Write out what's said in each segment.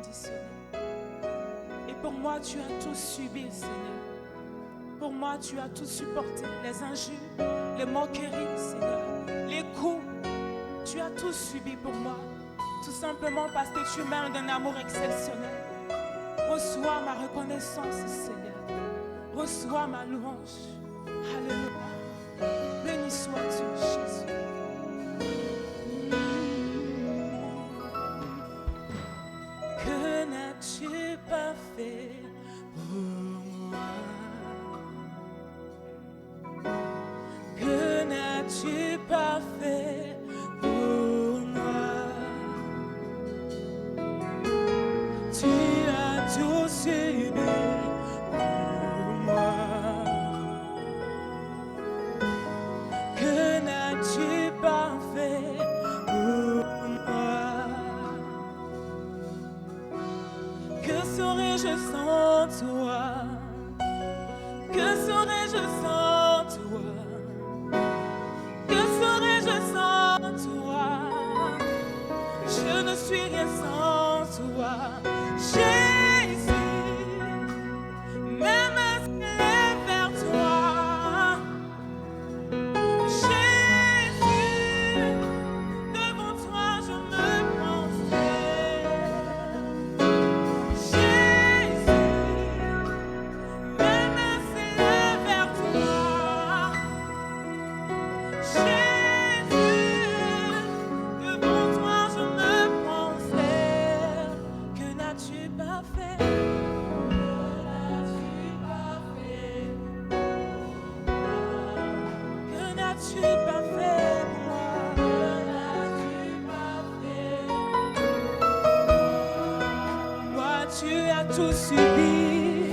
inconditionnel. Et pour moi, tu as tout subi, Seigneur. Pour moi, tu as tout supporté. Les injures, les moqueries, Seigneur. Les coups, tu as tout subi pour moi. Tout simplement parce que tu m'aimes d'un amour exceptionnel. Reçois ma reconnaissance, Seigneur. Reçois ma louange. Alléluia. Béni sois-tu, Jésus. Que n'as-tu pas fait pour moi? Que n'as-tu pas fait pour moi? Tu as tout subi pour moi. Que n'as-tu pas fait pour moi? Que serais-je sans toi? Que serais-je sans toi? Que serais-je sans toi? Je ne suis rien sans toi. Jésus, mes mains s'élèvent vers toi. Jésus, devant toi je me prosterne. Jésus, mes mains s'élèvent vers toi. Jésus, devant toi je me prosterne. Que n'as-tu pas fait? Que n'as-tu pas fait pour moi? Moi, tu as tout subi.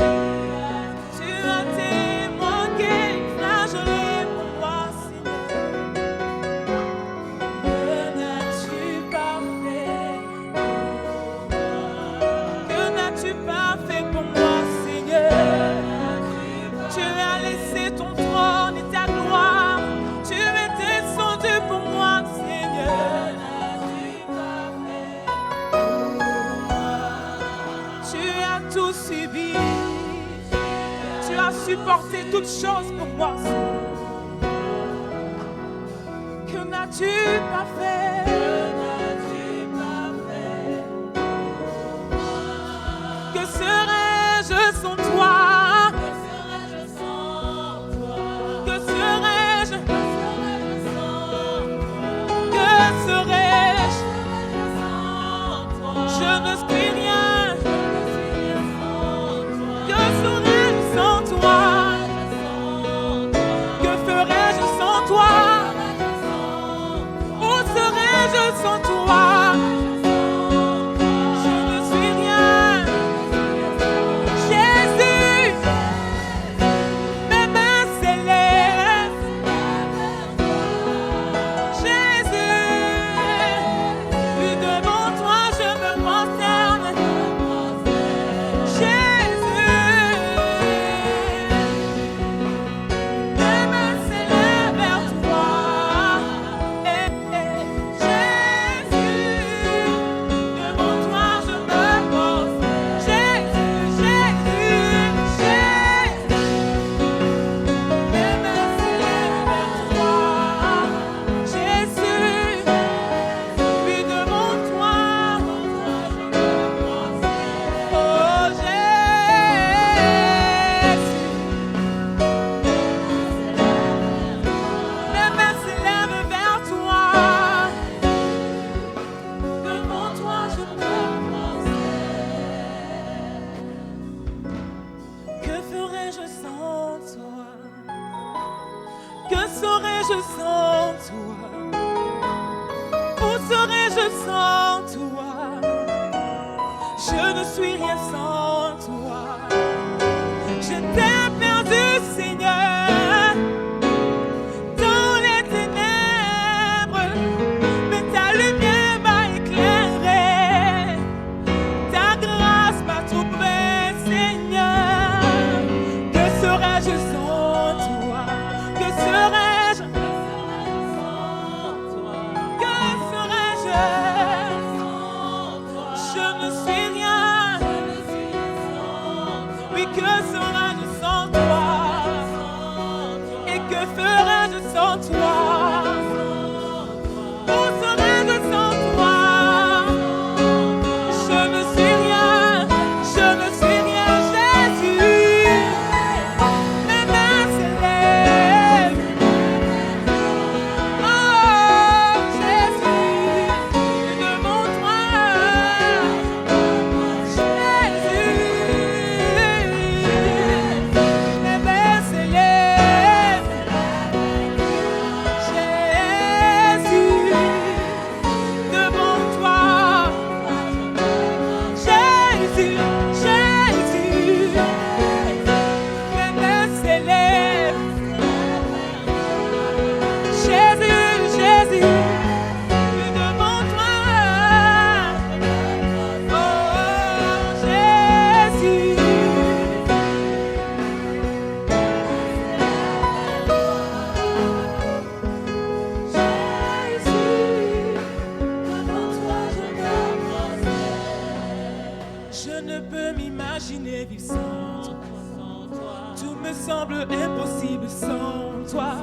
Tu as été moqué, flagellé pour moi, Seigneur. Que n'as-tu pas fait pour moi? Que n'as-tu pas fait pour moi, Seigneur? Tu as laissé ton trône et ta gloire. Tu es descendu pour moi, Seigneur. Tu as tout subi. Tu as supporté toutes choses pour moi, Seigneur. Que n'as-tu pas fait? Que serais-je sans toi? Que serais-je? Que serais-je? Je ne suis rien. Que serais-je sans toi? Que ferais-je sans toi? Où serais-je sans toi? Je ne suis rien. Jésus, mes mains s'élèvent. Jésus, puis devant toi je me prosterne. Jésus, mes mains s'élèvent vers toi. Jésus, devant toi je me prosterne. Jésus, Jésus, Jésus, mes mains s'élèvent vers toi. Jésus, puis devant toi je me prosterne. Oh Jésus, mes mains s'élèvent vers toi. Devant toi je me prosterne. Que ferais-je sans toi? Que serais-je sans toi? Où serais-je sans toi? Je ne suis rien sans toi. Je t'ai perdu, Seigneur, dans les ténèbres, mais ta lumière m'a éclairé. Ta grâce m'a trouvé, Seigneur. Que serais-je sans toi? Que serais-je? Que serais-je? Je ne suis rien. Je ne peux m'imaginer vivre sans toi. Tout me semble impossible sans toi.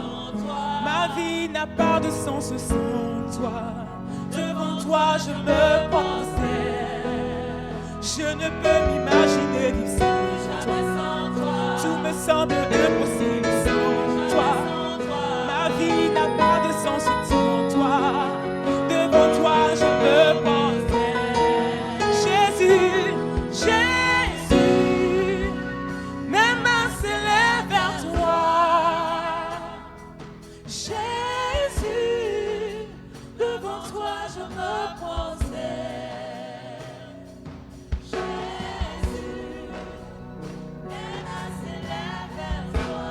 Ma vie n'a pas de sens sans toi. Devant toi je me pensais. Je ne peux m'imaginer vivre sans toi. Tout me semble impossible sans toi. Ma vie n'a pas de sens sans toi. Devant toi je me pensais. Jésus, Jésus, mes mains s'élèvent vers toi. Jésus, devant toi je me pensais. Jésus, mes mains s'élèvent vers toi.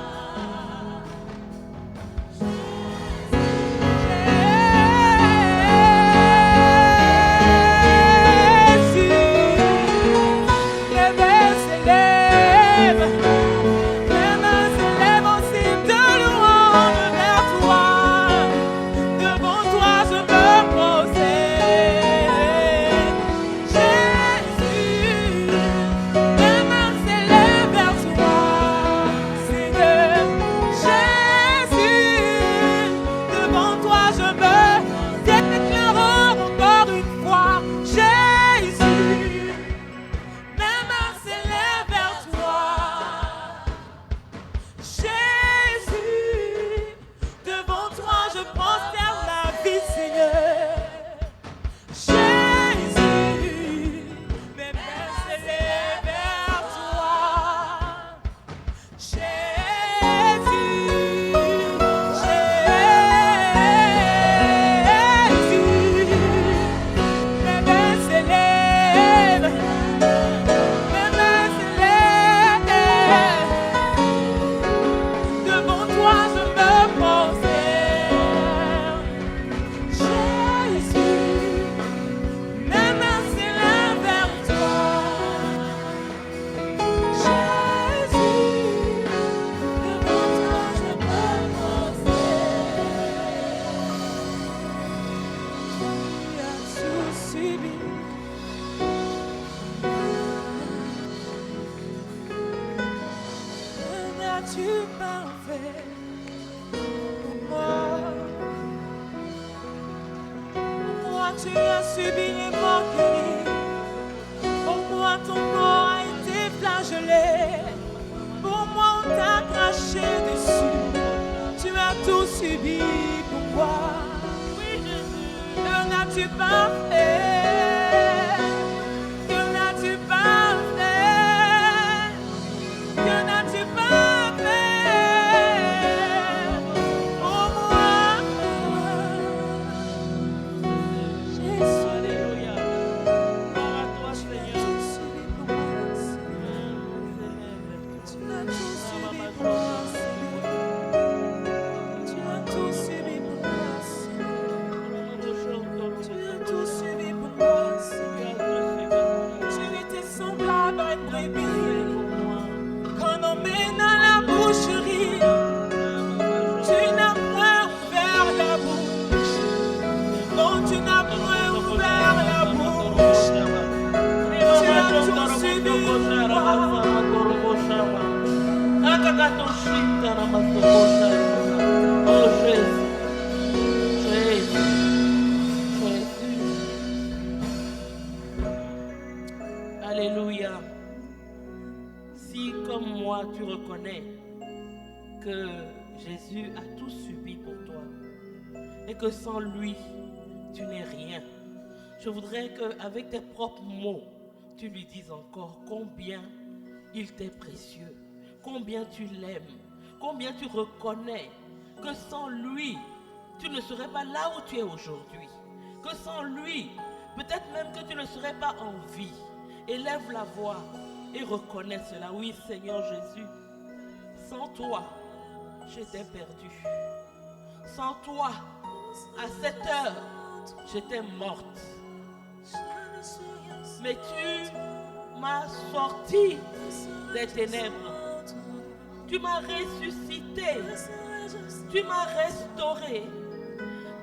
Tu as subi les moqueries. Pour moi ton corps a été flagellé. Pour moi on t'a craché dessus. Tu as tout subi. Pourquoi? Que n'as-tu pas fait? Que n'as-tu pas fait? Que n'as-tu pas fait pour moi? Alléluia. Gloire à toi, Seigneur. Tu as tout subi pour moi, Seigneur. Tu as tout subi pour moi, Seigneur. Tu as tout subi pour moi, Seigneur. Tu étais semblable à une brebis qu'on emmène à la boucherie. Tu n'as pas ouvert la bouche. Non, tu n'as pas ouvert la bouche. Tu as tout subi pour moi. Oh Jésus, Jésus, Jésus. Alléluia. Si comme moi tu reconnais que Jésus a tout subi pour toi et que sans lui tu n'es rien, je voudrais qu'avec tes propres mots tu lui dises encore combien il t'est précieux, combien tu l'aimes, combien tu reconnais que sans lui, tu ne serais pas là où tu es aujourd'hui. Que sans lui, peut-être même que tu ne serais pas en vie. Élève la voix et reconnais cela. Oui, Seigneur Jésus, sans toi, j'étais perdu. Sans toi, à cette heure, j'étais morte. Mais tu m'as sorti des ténèbres. Tu m'as ressuscité. Tu m'as restauré.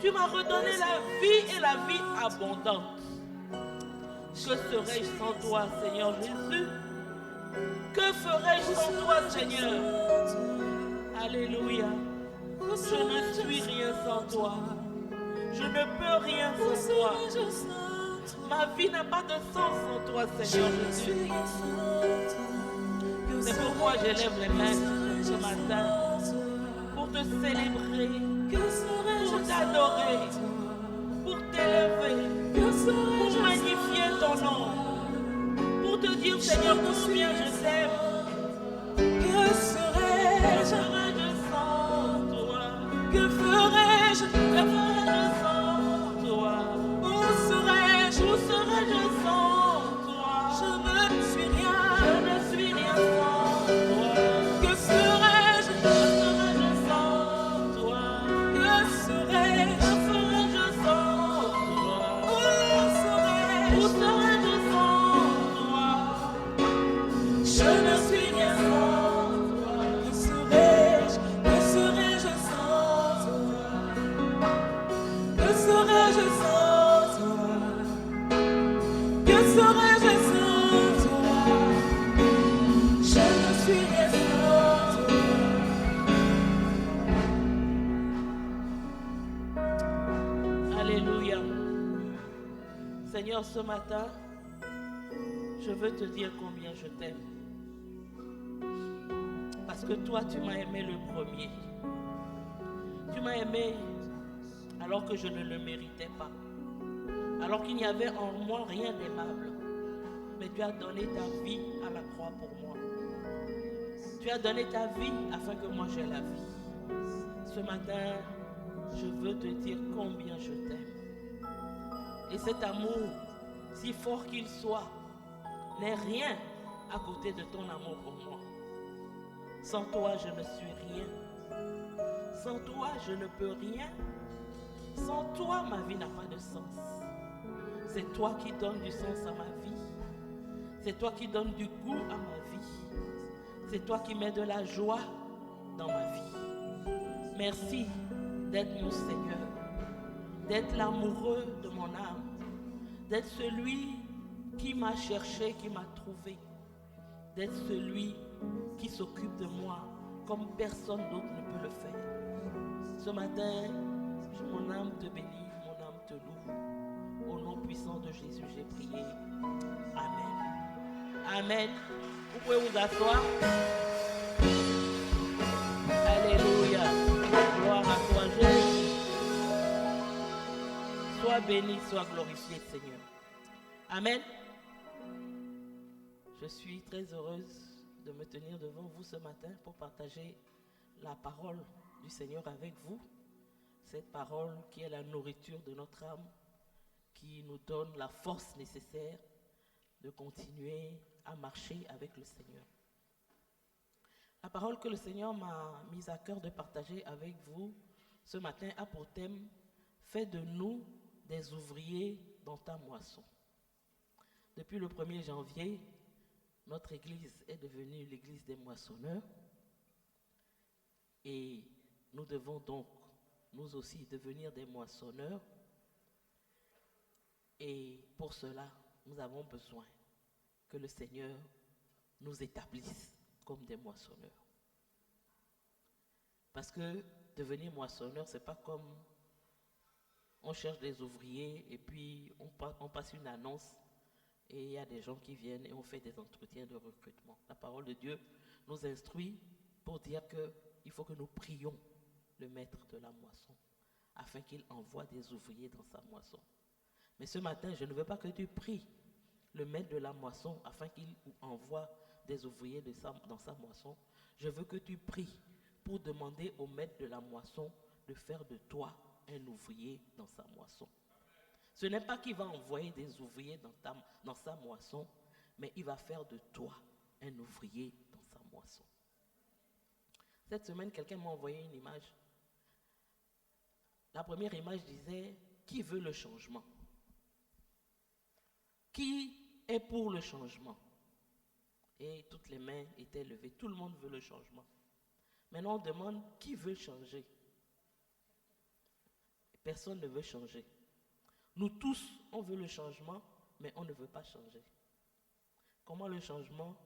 Tu m'as redonné la vie et la vie abondante. Que serais-je sans toi, Seigneur Jésus? Que ferais-je sans toi, Seigneur? Alléluia. Je ne suis rien sans toi. Je ne peux rien sans toi. Ma vie n'a pas de sens sans toi, Seigneur Jésus. C'est pourquoi j'élève les mains ce matin pour te célébrer, pour t'adorer, pour t'élever, pour magnifier ton nom, pour te dire, Seigneur, combien je t'aime. Que serais-je sans toi? Que ferais-je sans toi? Où serais-je sans toi? Je ne suis rien sans toi. Que serais-je sans toi? Que serais-je sans toi? Où serais-je sans toi? Je ne suis rien sans toi. Que serais-je sans toi? Que serais-je sans toi? Que serais-je sans toi? Je ne suis rien sans toi. Alléluia. Seigneur, ce matin, je veux te dire combien je t'aime. Parce que toi, tu m'as aimé le premier. Tu m'as aimé alors que je ne le méritais pas. Alors qu'il n'y avait en moi rien d'aimable. Mais tu as donné ta vie à la croix pour moi. Tu as donné ta vie afin que moi j'aie la vie. Ce matin, je veux te dire combien je t'aime. Et cet amour, si fort qu'il soit, n'est rien à côté de ton amour pour moi. Sans toi, je ne suis rien. Sans toi, je ne peux rien. Sans toi, ma vie n'a pas de sens. C'est toi qui donnes du sens à ma vie. C'est toi qui donnes du goût à ma vie. C'est toi qui mets de la joie dans ma vie. Merci d'être mon Seigneur, d'être l'amoureux de mon âme, d'être celui qui m'a cherché, qui m'a trouvé, d'être celui qui s'occupe de moi comme personne d'autre ne peut le faire. Ce matin, mon âme te bénit, mon âme te loue. Au nom puissant de Jésus, j'ai prié. Amen. Amen. Vous pouvez vous asseoir. Alléluia. Gloire à toi, Jésus. Sois béni, sois glorifié, Seigneur. Amen. Je suis très heureuse de me tenir devant vous ce matin pour partager la parole du Seigneur avec vous. Cette parole qui est la nourriture de notre âme, qui nous donne la force nécessaire de continuer à marcher avec le Seigneur. La parole que le Seigneur m'a mise à cœur de partager avec vous ce matin a pour thème « Fais de nous des ouvriers dans ta moisson ». Depuis le 1er janvier, notre église est devenue l'église des moissonneurs et nous devons donc nous aussi devenir des moissonneurs. Et pour cela, nous avons besoin que le Seigneur nous établisse comme des moissonneurs. Parce que devenir moissonneur, ce n'est pas comme on cherche des ouvriers et puis on passe une annonce et il y a des gens qui viennent et on fait des entretiens de recrutement. La parole de Dieu nous instruit pour dire qu'il faut que nous prions le maître de la moisson afin qu'il envoie des ouvriers dans sa moisson. Mais ce matin, je ne veux pas que tu pries le maître de la moisson afin qu'il envoie des ouvriers dans sa moisson. Je veux que tu pries pour demander au maître de la moisson de faire de toi un ouvrier dans sa moisson. Ce n'est pas qu'il va envoyer des ouvriers dans sa moisson, mais il va faire de toi un ouvrier dans sa moisson. Cette semaine, quelqu'un m'a envoyé une image. La première image disait « Qui veut le changement ?» Qui est pour le changement? Et toutes les mains étaient levées. Tout le monde veut le changement. Maintenant, on demande qui veut changer. Personne ne veut changer. Nous tous, on veut le changement, mais on ne veut pas changer. Comment le changement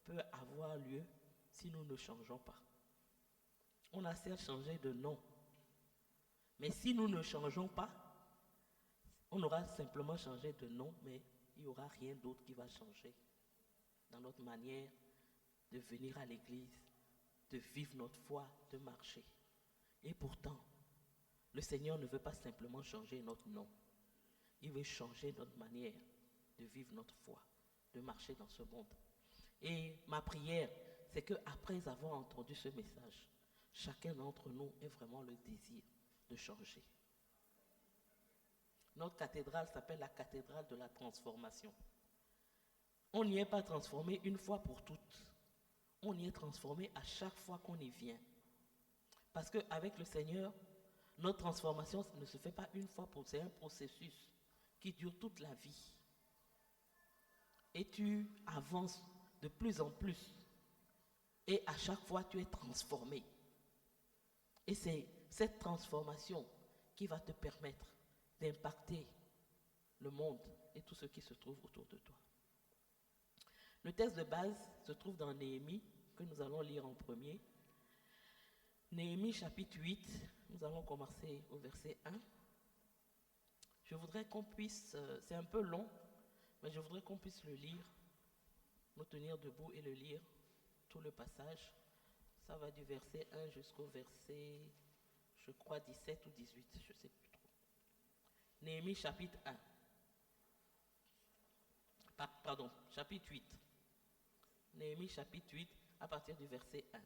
peut avoir lieu si nous ne changeons pas? On a certes changé de nom, mais si nous ne changeons pas, on aura simplement changé de nom, mais il n'y aura rien d'autre qui va changer dans notre manière de venir à l'église, de vivre notre foi, de marcher. Et pourtant, le Seigneur ne veut pas simplement changer notre nom. Il veut changer notre manière de vivre notre foi, de marcher dans ce monde. Et ma prière, c'est qu'après avoir entendu ce message, chacun d'entre nous ait vraiment le désir de changer. Notre cathédrale s'appelle la cathédrale de la transformation. On n'y est pas transformé une fois pour toutes. On y est transformé à chaque fois qu'on y vient. Parce qu'avec le Seigneur, notre transformation ne se fait pas une fois pour toutes. C'est un processus qui dure toute la vie. Et tu avances de plus en plus. Et à chaque fois, tu es transformé. Et c'est cette transformation qui va te permettre d'impacter le monde et tout ce qui se trouve autour de toi. Le texte de base se trouve dans Néhémie, que nous allons lire en premier. Néhémie chapitre 8, nous allons commencer au verset 1. Je voudrais qu'on puisse, c'est un peu long, mais je voudrais qu'on puisse le lire, nous tenir debout et le lire, tout le passage. Ça va du verset 1 jusqu'au verset, je crois, 17 ou 18, je ne sais plus trop. Néhémie chapitre 1. Pardon, chapitre 8. Néhémie chapitre 8, à partir du verset 1.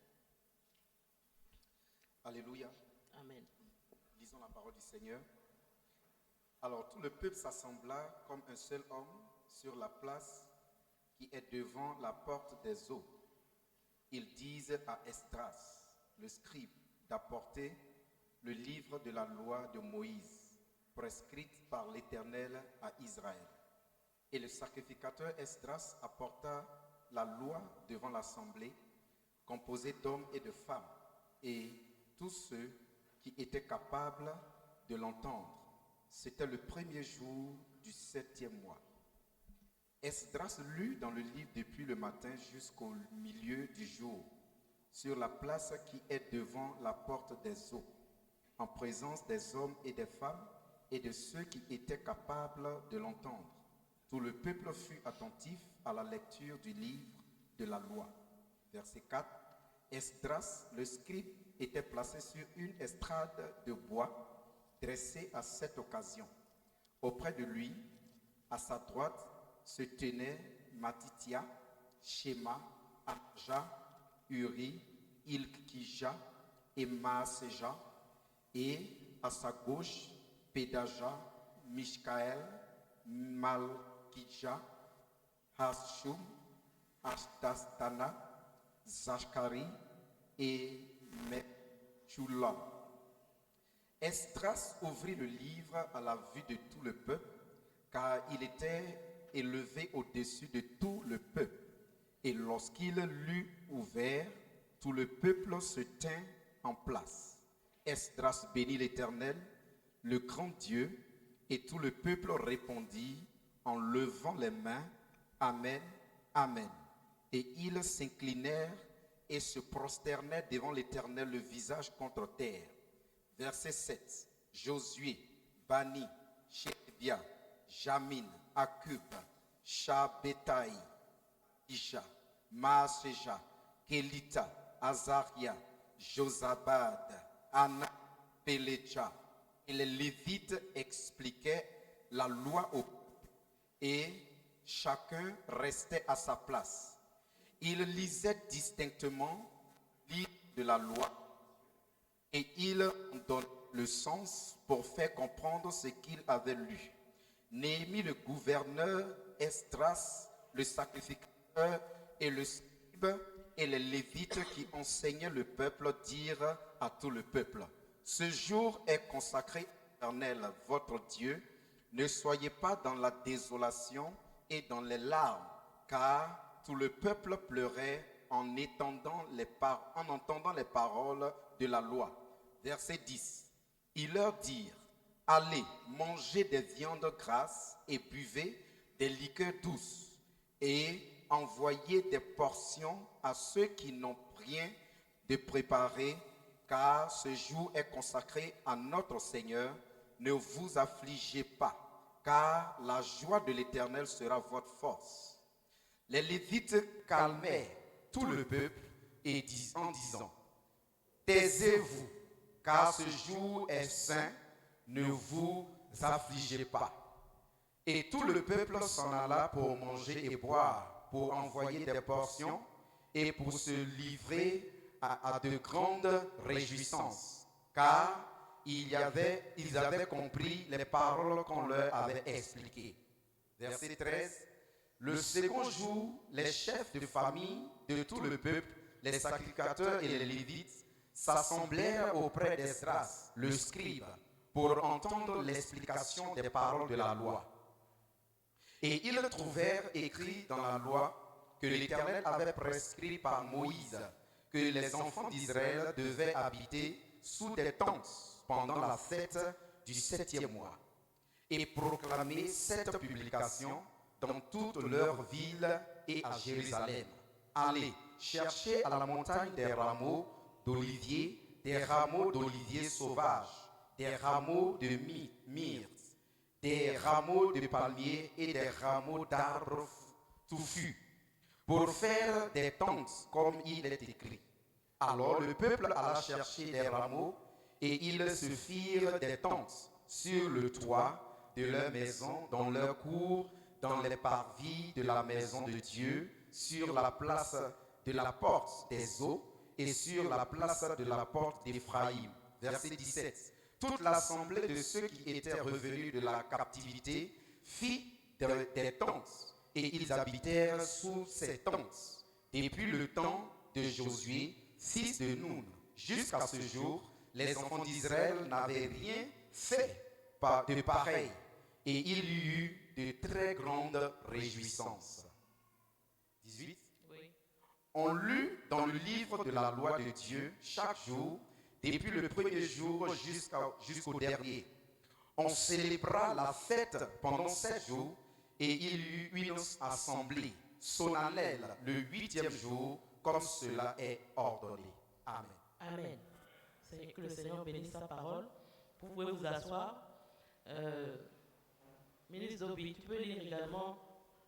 Alléluia. Amen. Lisons la parole du Seigneur. Alors tout le peuple s'assembla comme un seul homme sur la place qui est devant la porte des eaux. Ils disent à Esdras, le scribe, d'apporter le livre de la loi de Moïse, prescrite par l'Éternel à Israël. Et le sacrificateur Esdras apporta la loi devant l'assemblée, composée d'hommes et de femmes, et tous ceux qui étaient capables de l'entendre. C'était le premier jour du 7e mois. Esdras lut dans le livre depuis le matin jusqu'au milieu du jour, sur la place qui est devant la porte des eaux, en présence des hommes et des femmes et de ceux qui étaient capables de l'entendre. Tout le peuple fut attentif à la lecture du livre de la loi. Verset 4. Esdras, le scribe, était placé sur une estrade de bois dressée à cette occasion. Auprès de lui, à sa droite, se tenaient Matithia, Shema, Anaja, Uri, Ilkija et Maaseja, et à sa gauche, Pédaja, Mishkaël, Malkija, Hashum, Ashdastana, Zachari et Meshullam. Esdras ouvrit le livre à la vue de tout le peuple, car il était élevé au-dessus de tout le peuple. Et lorsqu'il l'eut ouvert, tout le peuple se tint en place. Esdras bénit l'Éternel, le grand Dieu, et tout le peuple répondit en levant les mains, Amen, Amen. Et ils s'inclinèrent et se prosternèrent devant l'Éternel, le visage contre terre. Verset 7. Josué, Bani, Shebia, Jamin, Akub, Shabetai, Isha, Maaseja, Kelita, Azaria, Josabad, Anna, Peleja. Et les Lévites expliquaient la loi au peuple et chacun restait à sa place. Ils lisaient distinctement le livre de la loi et ils en donnaient le sens pour faire comprendre ce qu'ils avaient lu. Néhémie, le gouverneur, Esdras, le sacrificateur et le scribe et les Lévites qui enseignaient le peuple dirent à tout le peuple: ce jour est consacré à l'Éternel, votre Dieu. Ne soyez pas dans la désolation et dans les larmes, car tout le peuple pleurait en entendant les paroles de la loi. Verset 10. Ils leur dirent: allez, mangez des viandes grasses et buvez des liqueurs douces et envoyez des portions à ceux qui n'ont rien de préparé, car ce jour est consacré à notre Seigneur. Ne vous affligez pas, car la joie de l'Éternel sera votre force. Les Lévites calmaient tout le peuple et en disant, taisez-vous, car ce jour est saint, ne vous affligez pas. Et tout le peuple s'en alla pour manger et boire, pour envoyer des portions et pour se livrer à de grandes réjouissances, car ils avaient compris les paroles qu'on leur avait expliquées. Verset 13. Le second jour, les chefs de famille de tout le peuple, les sacrificateurs et les Lévites, s'assemblèrent auprès d'Esdras, le scribe, pour entendre l'explication des paroles de la loi. Et ils trouvèrent écrit dans la loi que l'Éternel avait prescrit par Moïse que les enfants d'Israël devaient habiter sous des tentes pendant la fête du 7e mois et proclamer cette publication dans toutes leurs villes et à Jérusalem. Allez, cherchez à la montagne des rameaux d'olivier, des rameaux d'olivier sauvages, des rameaux de myrte, des rameaux de palmier et des rameaux d'arbres touffus, pour faire des tentes comme il est écrit. Alors le peuple alla chercher des rameaux et ils se firent des tentes sur le toit de leur maison, dans leur cour, dans les parvis de la maison de Dieu, sur la place de la porte des eaux et sur la place de la porte d'Éphraïm. Verset 17. Toute l'assemblée de ceux qui étaient revenus de la captivité fit des tentes et ils habitèrent sous ces tentes depuis le temps de Josué, fils de Nun, jusqu'à ce jour. Les enfants d'Israël n'avaient rien fait de pareil et il y eut de très grandes réjouissances. 18. Oui. On lut dans le livre de la loi de Dieu chaque jour, depuis le premier jour jusqu'au dernier. On célébra la fête pendant 7 jours et il y eut une assemblée solennelle le 8e jour, comme cela est ordonné. Amen. Amen. Que le Seigneur bénisse sa parole. Vous pouvez vous asseoir. Ministre Zobi, tu peux lire également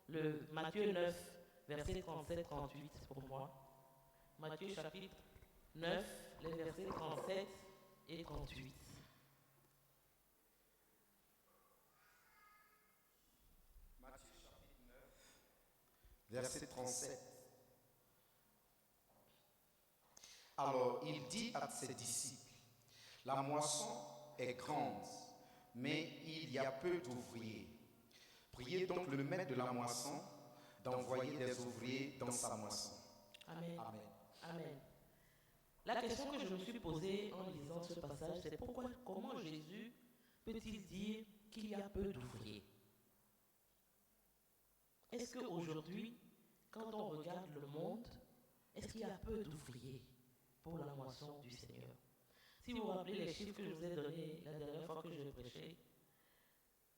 le Matthieu 9, versets 37-38 pour moi. Matthieu chapitre 9, les versets 37 et 38. Matthieu chapitre 9, verset 37. Alors il dit à ses disciples, la moisson est grande, mais il y a peu d'ouvriers. Priez donc le maître de la moisson d'envoyer des ouvriers dans sa moisson. Amen. Amen. Amen. La question que je me suis posée en lisant ce passage, c'est comment Jésus peut-il dire qu'il y a peu d'ouvriers? Est-ce qu'aujourd'hui, quand on regarde le monde, est-ce qu'il y a peu d'ouvriers pour la moisson du Seigneur? Si vous vous rappelez les chiffres que je vous ai donnés la dernière fois que je prêchais,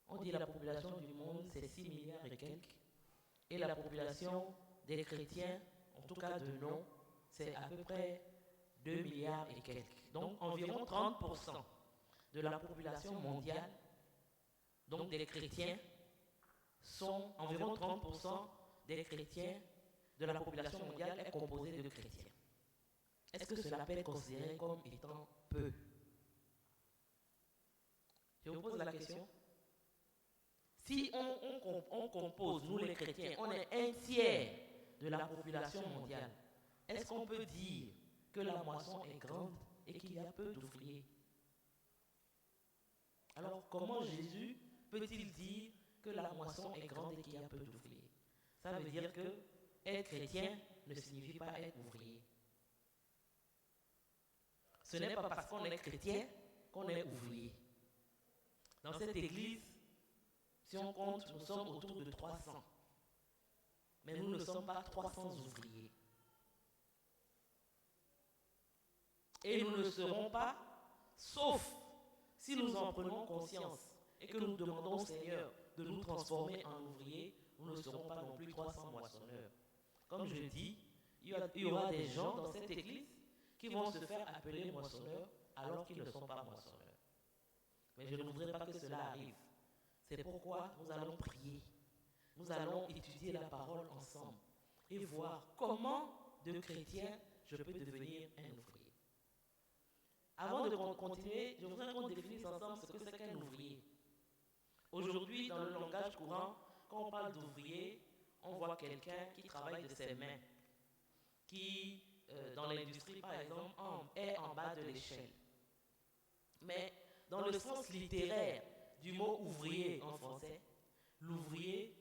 on dit la population du monde, c'est 6 milliards et quelques, et la population des chrétiens, en tout cas de nom, c'est à peu près 2 milliards et quelques. Donc environ 30% de la population mondiale, donc des chrétiens, sont environ 30% des chrétiens de la population mondiale est composée de chrétiens. Est-ce que cela peut être considéré comme étant peu? Je vous pose la question. Si on compose, nous les chrétiens, on est 1/3 de la population mondiale, est-ce qu'on peut dire que la moisson est grande et qu'il y a peu d'ouvriers? Alors comment Jésus peut-il dire que la moisson est grande et qu'il y a peu d'ouvriers? Ça veut dire que être chrétien ne signifie pas être ouvrier. Ce n'est pas parce qu'on est chrétien qu'on est ouvrier. Dans cette église, si on compte, nous sommes autour de 300. Mais nous ne sommes pas 300 ouvriers. Et nous ne serons pas, sauf si nous en prenons conscience et que nous demandons au Seigneur de nous transformer en ouvriers, nous ne serons pas non plus 300 moissonneurs. Comme je dis, il y aura des gens dans cette église qui vont se faire appeler moissonneurs alors qu'ils ne sont pas moissonneurs. Mais je ne voudrais pas que cela arrive. C'est pourquoi nous allons prier. Nous allons étudier la parole ensemble et voir comment, de chrétien, je peux devenir un ouvrier. Avant de continuer, je voudrais qu'on définisse ensemble ce que c'est qu'un ouvrier. Aujourd'hui, dans le langage courant, quand on parle d'ouvrier, on voit quelqu'un qui travaille de ses mains, qui, dans l'industrie par exemple, est en bas de l'échelle. Mais dans le sens littéraire du mot ouvrier en français, l'ouvrier,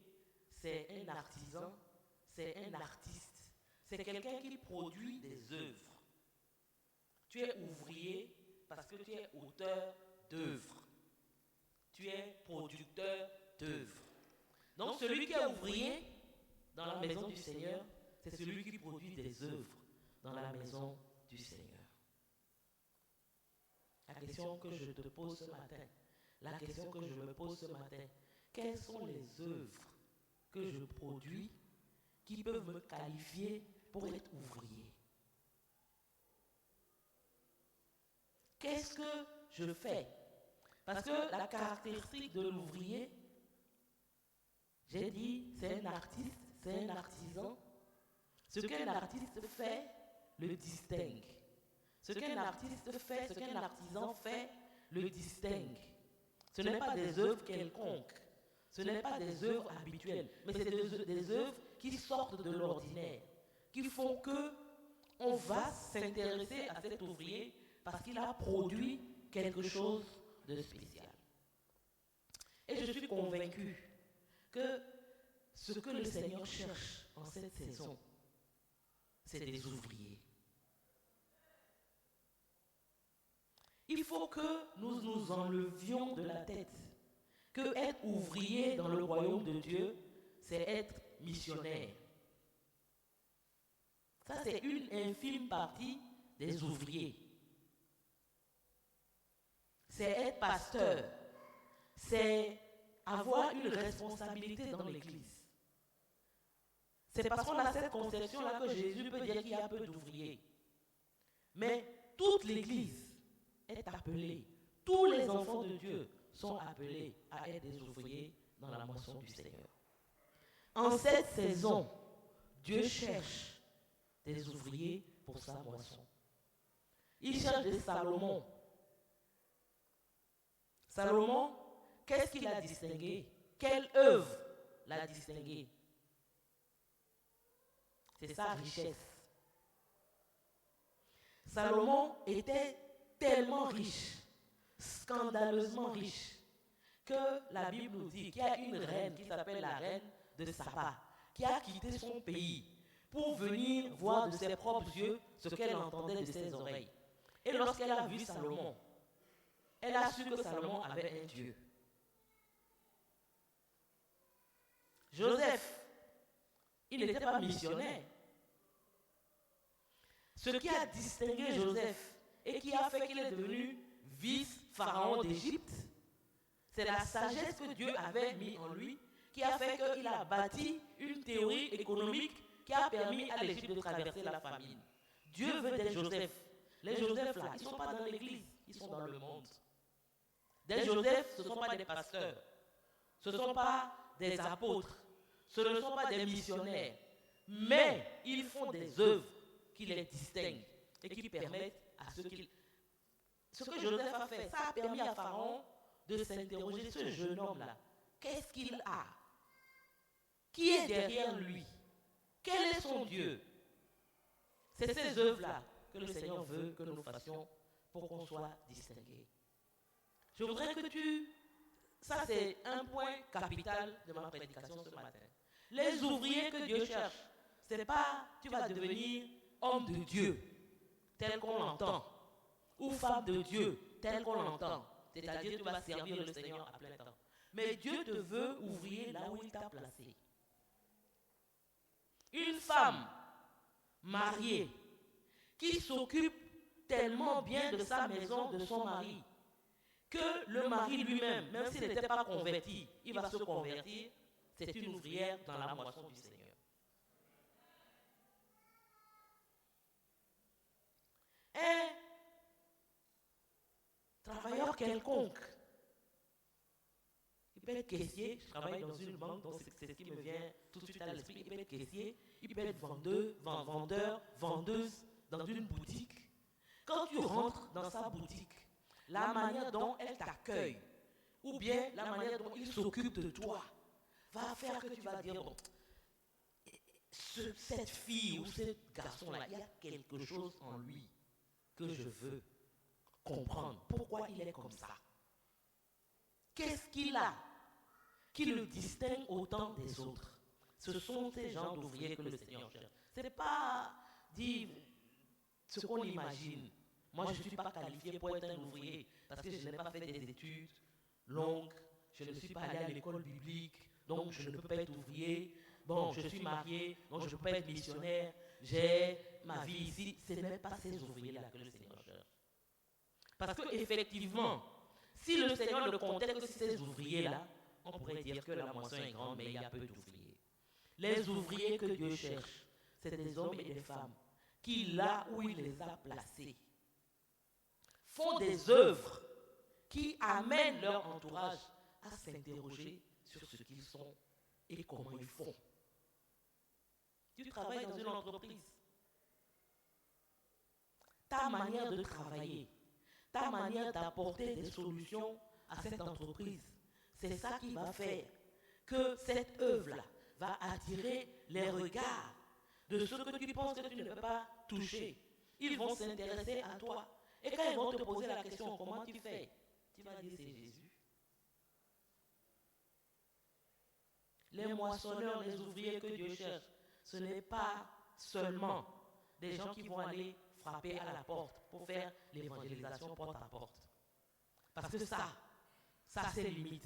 c'est un artisan, c'est un artiste, c'est quelqu'un qui produit des œuvres. Tu es ouvrier parce que tu es auteur d'œuvres. Tu es producteur d'œuvres. Donc celui qui est ouvrier dans la maison du Seigneur, c'est celui qui produit des œuvres dans la maison du Seigneur. La question que je te pose ce matin, la question que je me pose ce matin, quelles sont les œuvres que je produis qui peuvent me qualifier pour être ouvrier? Qu'est-ce que je fais? Parce que la caractéristique de l'ouvrier, j'ai dit, c'est un artiste, c'est un artisan. Ce qu'un artiste fait le distingue. Ce qu'un artiste fait, ce qu'un artisan fait le distingue. Ce n'est pas des œuvres quelconques, ce n'est pas des œuvres habituelles, mais c'est des œuvres qui sortent de l'ordinaire, qui font que on va s'intéresser à cet ouvrier parce qu'il a produit quelque chose de spécial. Et je suis convaincu que ce que le Seigneur cherche en cette saison, c'est des ouvriers. Il faut que nous nous enlevions de la tête que être ouvrier dans le royaume de Dieu, c'est être missionnaire. Ça, c'est une infime partie des ouvriers. C'est être pasteur. C'est avoir une responsabilité dans l'Église. C'est parce qu'on a cette conception-là que Jésus peut dire qu'il y a peu d'ouvriers. Mais toute l'Église est appelée. Tous les enfants de Dieu sont appelés à être des ouvriers dans la moisson du Seigneur. En cette saison, Dieu cherche des ouvriers pour sa moisson. Il cherche des Salomon. Salomon, qu'est-ce qu'il a distingué? Quelle œuvre l'a distingué? C'est sa richesse. Salomon était tellement riche, scandaleusement riche, que la Bible nous dit qu'il y a une reine qui s'appelle la reine de Saba, qui a quitté son pays pour venir voir de ses propres yeux ce qu'elle entendait de ses oreilles. Et lorsqu'elle a vu Salomon, elle a su que Salomon avait un Dieu. Joseph, il n'était pas missionnaire. Ce qui a distingué Joseph et qui a fait qu'il est devenu vice-pharaon d'Égypte, c'est la sagesse que Dieu avait mis en lui, qui a fait qu'il a bâti une théorie économique qui a permis à l'Égypte de traverser la famine. Dieu veut des Joseph. Les Joseph là, ils ne sont pas dans l'église, ils sont dans le monde. Des Joseph, ce ne sont pas des pasteurs, ce ne sont pas des apôtres, ce ne sont pas des missionnaires, mais ils font des œuvres qui les distinguent et qui permettent à ceux qui... Ce que Joseph a fait, ça a permis à Pharaon de s'interroger, ce jeune homme-là, qu'est-ce qu'il a? Qui est derrière lui? Quel est son Dieu? C'est ces œuvres-là que le Seigneur veut que nous fassions pour qu'on soit distingués. Je voudrais que ça c'est un point capital de ma prédication ce matin. Les ouvriers que Dieu cherche, ce n'est pas tu vas devenir homme de Dieu, tel qu'on l'entend, ou femme de Dieu, tel qu'on l'entend. C'est-à-dire tu vas servir le Seigneur à plein temps. Mais Dieu te veut ouvrier là où il t'a placé. Une femme mariée qui s'occupe tellement bien de sa maison, de son mari, que le mari lui-même, même s'il n'était pas converti, il va se convertir, c'est une ouvrière dans la moisson du Seigneur. Un travailleur quelconque, il peut être caissier, je travaille dans une banque, donc c'est ce qui me vient tout de suite à l'esprit, il peut être caissier, il peut être vendeur, vendeuse dans une boutique. Quand tu rentres dans sa boutique, la manière dont elle t'accueille, ou bien la manière dont il s'occupe de toi, va faire que tu vas dire, bon, cette fille ou ce garçon-là, il y a quelque chose en lui que je veux comprendre. Pourquoi il est comme ça? Qu'est-ce qu'il a qui le distingue autant des autres? Ce sont ces genres d'ouvriers que le Seigneur cherche. Ce n'est pas dire ce qu'on imagine. Moi, je ne suis pas qualifié pour être un ouvrier parce que je n'ai pas fait des études longues, je ne suis pas allé à l'école biblique, donc je ne peux pas être ouvrier. Bon, je suis marié, donc je ne peux pas être missionnaire. J'ai ma vie ici. Ce n'est pas ces ouvriers-là que le Seigneur cherche. Parce qu'effectivement, si le Seigneur ne comptait que ces ouvriers-là, on pourrait dire que la moisson est grande, mais il y a peu d'ouvriers. Les ouvriers que Dieu cherche, c'est des hommes et des femmes qui, là où il les a placés, font des œuvres qui amènent leur entourage à s'interroger sur ce qu'ils sont et comment ils font. Tu travailles dans une entreprise. Ta manière de travailler, ta manière d'apporter des solutions à cette entreprise, c'est ça qui va faire que cette œuvre-là va attirer les regards de ceux que tu penses que tu ne peux pas toucher. Ils vont s'intéresser à toi. Et quand ils vont te poser la question, comment tu fais? Tu vas dire, c'est Jésus. Les moissonneurs, les ouvriers que Dieu cherche, ce n'est pas seulement des gens qui vont aller frapper à la porte pour faire l'évangélisation porte à porte. Parce que ça c'est limite.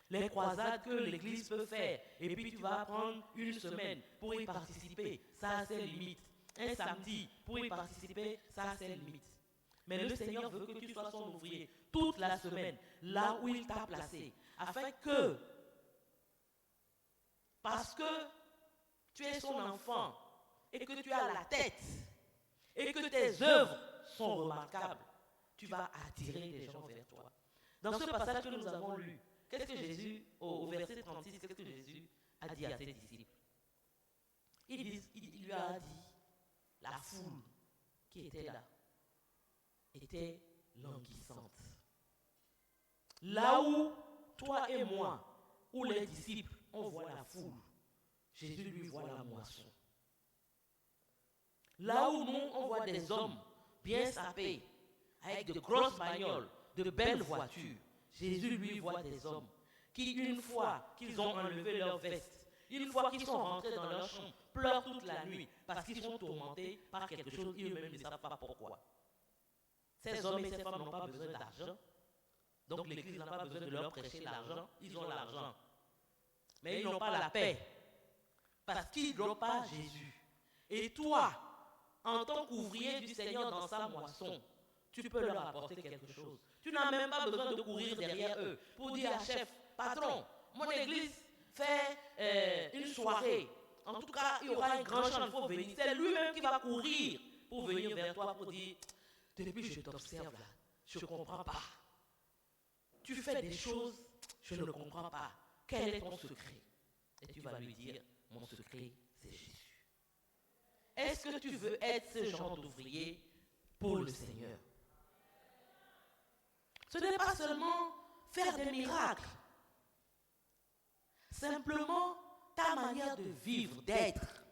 Les croisades que l'Église peut faire, et puis tu vas prendre une semaine pour y participer, ça c'est limite. Un samedi pour y participer, ça c'est limite. Mais le Seigneur veut que tu sois son ouvrier toute la semaine, là où il t'a placé, afin que, parce que tu es son enfant, et que tu as la tête, et que tes œuvres sont remarquables, tu vas attirer les gens vers toi. Dans ce passage que nous avons lu, qu'est-ce que Jésus, au verset 36, qu'est-ce que Jésus a dit à ses disciples? Il lui a dit, la foule qui était là était languissante. Là où toi et moi, où les disciples, on voit la foule, Jésus lui voit la moisson. Là où nous, on voit des hommes bien sapés, avec de grosses bagnoles, de belles voitures, Jésus lui voit des hommes qui, une fois qu'ils ont enlevé leurs vestes, une fois qu'ils sont rentrés dans leur chambre, pleurent toute la nuit parce qu'ils sont tourmentés par quelque chose, ils-mêmes ne savent pas pourquoi. Ces hommes et ces femmes n'ont pas besoin d'argent, donc l'Église n'a pas besoin de leur prêcher l'argent, ils ont l'argent. Mais ils n'ont pas la paix parce qu'ils n'ont pas Jésus. Et toi, en tant qu'ouvrier du Seigneur dans sa moisson, tu peux leur apporter quelque chose. Tu n'as même pas besoin de courir derrière eux pour dire à chef, patron, mon église fait une soirée. En tout cas, il y aura un grand chant, il faut venir. C'est lui-même qui va courir pour venir vers toi pour dire, depuis que je t'observe là, je ne comprends pas. Tu fais des choses, je ne comprends pas. Quel est ton secret? Et tu vas lui dire, mon secret, c'est Jésus. Est-ce que tu veux être ce genre d'ouvrier pour le Seigneur? Ce n'est pas seulement faire des miracles. Simplement, ta manière de vivre, d'être,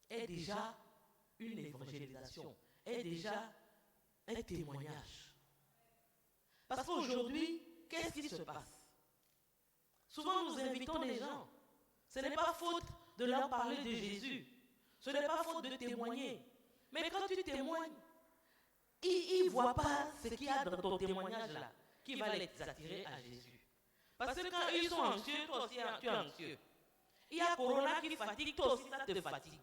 est déjà une évangélisation, est déjà un témoignage. Parce qu'aujourd'hui, qu'est-ce qui se passe? Souvent, nous invitons les gens. Ce n'est pas faute de leur parler de Jésus. Ce n'est pas faute de témoigner. Mais quand tu témoignes, ils ne voient pas ce qu'il y a dans ton témoignage là qui va les attirer à Jésus. Parce que quand ils sont anxieux, toi aussi tu es anxieux. Il y a Corona qui fatigue, toi aussi ça te fatigue.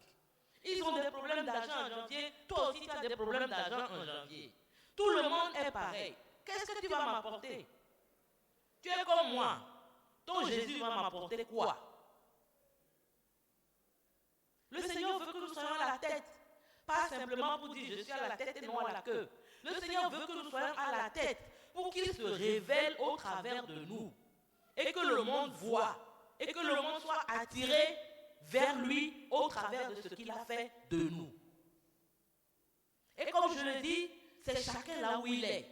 Ils ont des problèmes d'argent en janvier, toi aussi tu as des problèmes d'argent en janvier. Tout le monde est pareil. Qu'est-ce que tu vas m'apporter? Tu es comme moi. Ton Jésus va m'apporter quoi? Le Seigneur veut que nous soyons à la tête. Pas simplement pour dire je suis à la tête et non à la queue. Le Seigneur veut que nous soyons à la tête pour qu'il se révèle au travers de nous. Et que le monde voit. Et que le monde soit attiré vers lui au travers de ce qu'il a fait de nous. Et comme je le dis, c'est chacun là où il est.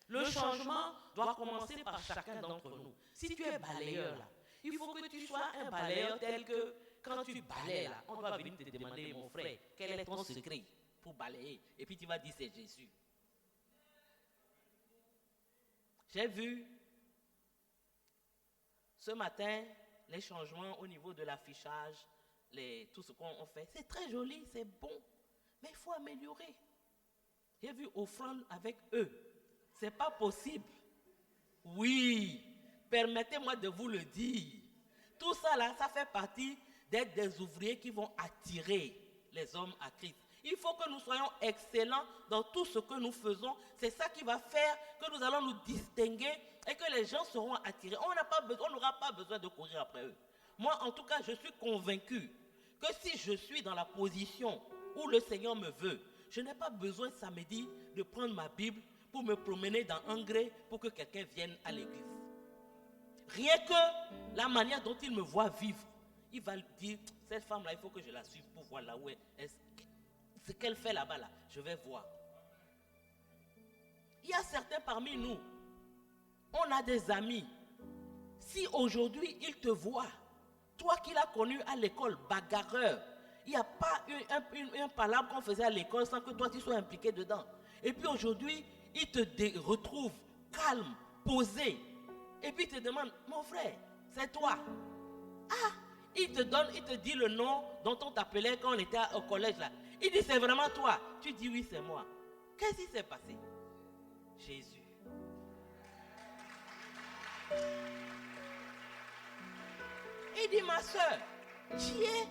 Le changement doit commencer par chacun d'entre nous. Si tu es balayeur là, il faut que tu sois un balayeur tel que quand tu balayes là, on va venir te demander, mon frère, quel est ton secret pour balayer? Et puis tu vas dire, c'est Jésus. J'ai vu ce matin les changements au niveau de l'affichage, tout ce qu'on fait. C'est très joli, c'est bon, mais il faut améliorer. J'ai vu offrande avec eux. C'est pas possible. Oui, permettez-moi de vous le dire. Tout ça là, ça fait partie d'être des ouvriers qui vont attirer les hommes à Christ. Il faut que nous soyons excellents dans tout ce que nous faisons. C'est ça qui va faire que nous allons nous distinguer et que les gens seront attirés. On n'aura pas besoin de courir après eux. Moi, en tout cas, je suis convaincu que si je suis dans la position où le Seigneur me veut, je n'ai pas besoin samedi de prendre ma Bible pour me promener dans un gré pour que quelqu'un vienne à l'église. Rien que la manière dont il me voit vivre, il va dire, cette femme-là, il faut que je la suive pour voir là où ce qu'elle fait là-bas, là, je vais voir. Il y a certains parmi nous, on a des amis. Si aujourd'hui, ils te voient, toi qui l'as connu à l'école, bagarreur, il n'y a pas un palabre qu'on faisait à l'école sans que toi tu sois impliqué dedans. Et puis aujourd'hui, ils te retrouvent calme, posé. Et puis ils te demandent, mon frère, c'est toi. Ah, il te dit le nom dont on t'appelait quand on était au collège là. Il dit, c'est vraiment toi. Tu dis, oui, c'est moi. Qu'est-ce qui s'est passé? Jésus. Il dit, ma soeur, tu es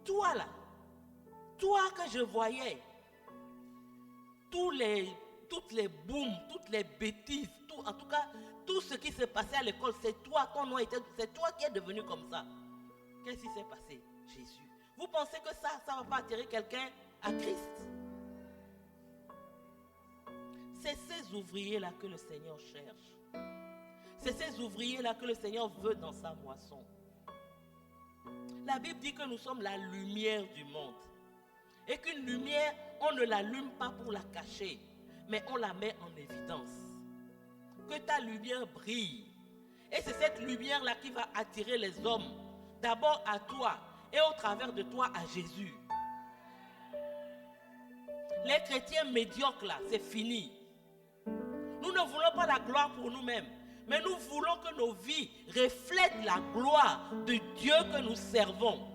toi là. Toi que je voyais. Toutes les booms, toutes les bêtises, en tout cas, tout ce qui s'est passé à l'école, c'est toi, ton nom était, c'est toi qui es devenu comme ça. Qu'est-ce qui s'est passé? Jésus. Vous pensez que ça ne va pas attirer quelqu'un à Christ? C'est ces ouvriers-là que le Seigneur cherche. C'est ces ouvriers-là que le Seigneur veut dans sa moisson. La Bible dit que nous sommes la lumière du monde. Et qu'une lumière, on ne l'allume pas pour la cacher, mais on la met en évidence. Que ta lumière brille. Et c'est cette lumière-là qui va attirer les hommes, d'abord à toi, et au travers de toi à Jésus. Les chrétiens médiocres là, c'est fini. Nous ne voulons pas la gloire pour nous-mêmes, mais nous voulons que nos vies reflètent la gloire de Dieu que nous servons.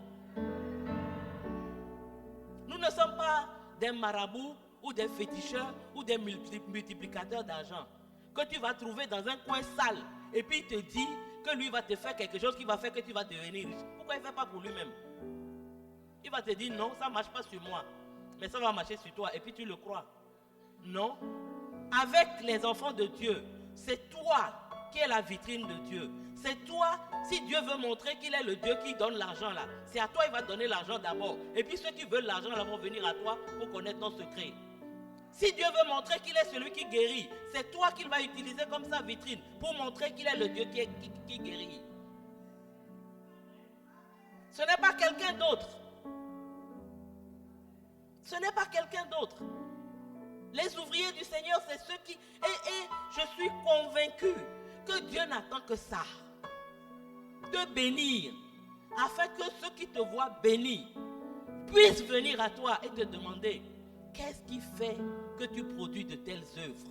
Nous ne sommes pas des marabouts ou des féticheurs ou des multiplicateurs d'argent que tu vas trouver dans un coin sale et puis il te dit que lui va te faire quelque chose qui va faire que tu vas devenir riche. Pourquoi il ne fait pas pour lui-même? Il va te dire non, ça ne marche pas sur moi, mais ça va marcher sur toi et puis tu le crois. Non. Avec les enfants de Dieu, c'est toi qui es la vitrine de Dieu. C'est toi, si Dieu veut montrer qu'il est le Dieu qui donne l'argent là, c'est à toi il va donner l'argent d'abord. Et puis ceux qui veulent l'argent là vont venir à toi pour connaître ton secret. Si Dieu veut montrer qu'il est celui qui guérit, c'est toi qu'il va utiliser comme sa vitrine pour montrer qu'il est le Dieu qui guérit. Ce n'est pas quelqu'un d'autre. Ce n'est pas quelqu'un d'autre. Les ouvriers du Seigneur, c'est ceux qui... Et je suis convaincu que Dieu n'attend que ça. Te bénir, afin que ceux qui te voient béni puissent venir à toi et te demander qu'est-ce qui fait que tu produis de telles œuvres.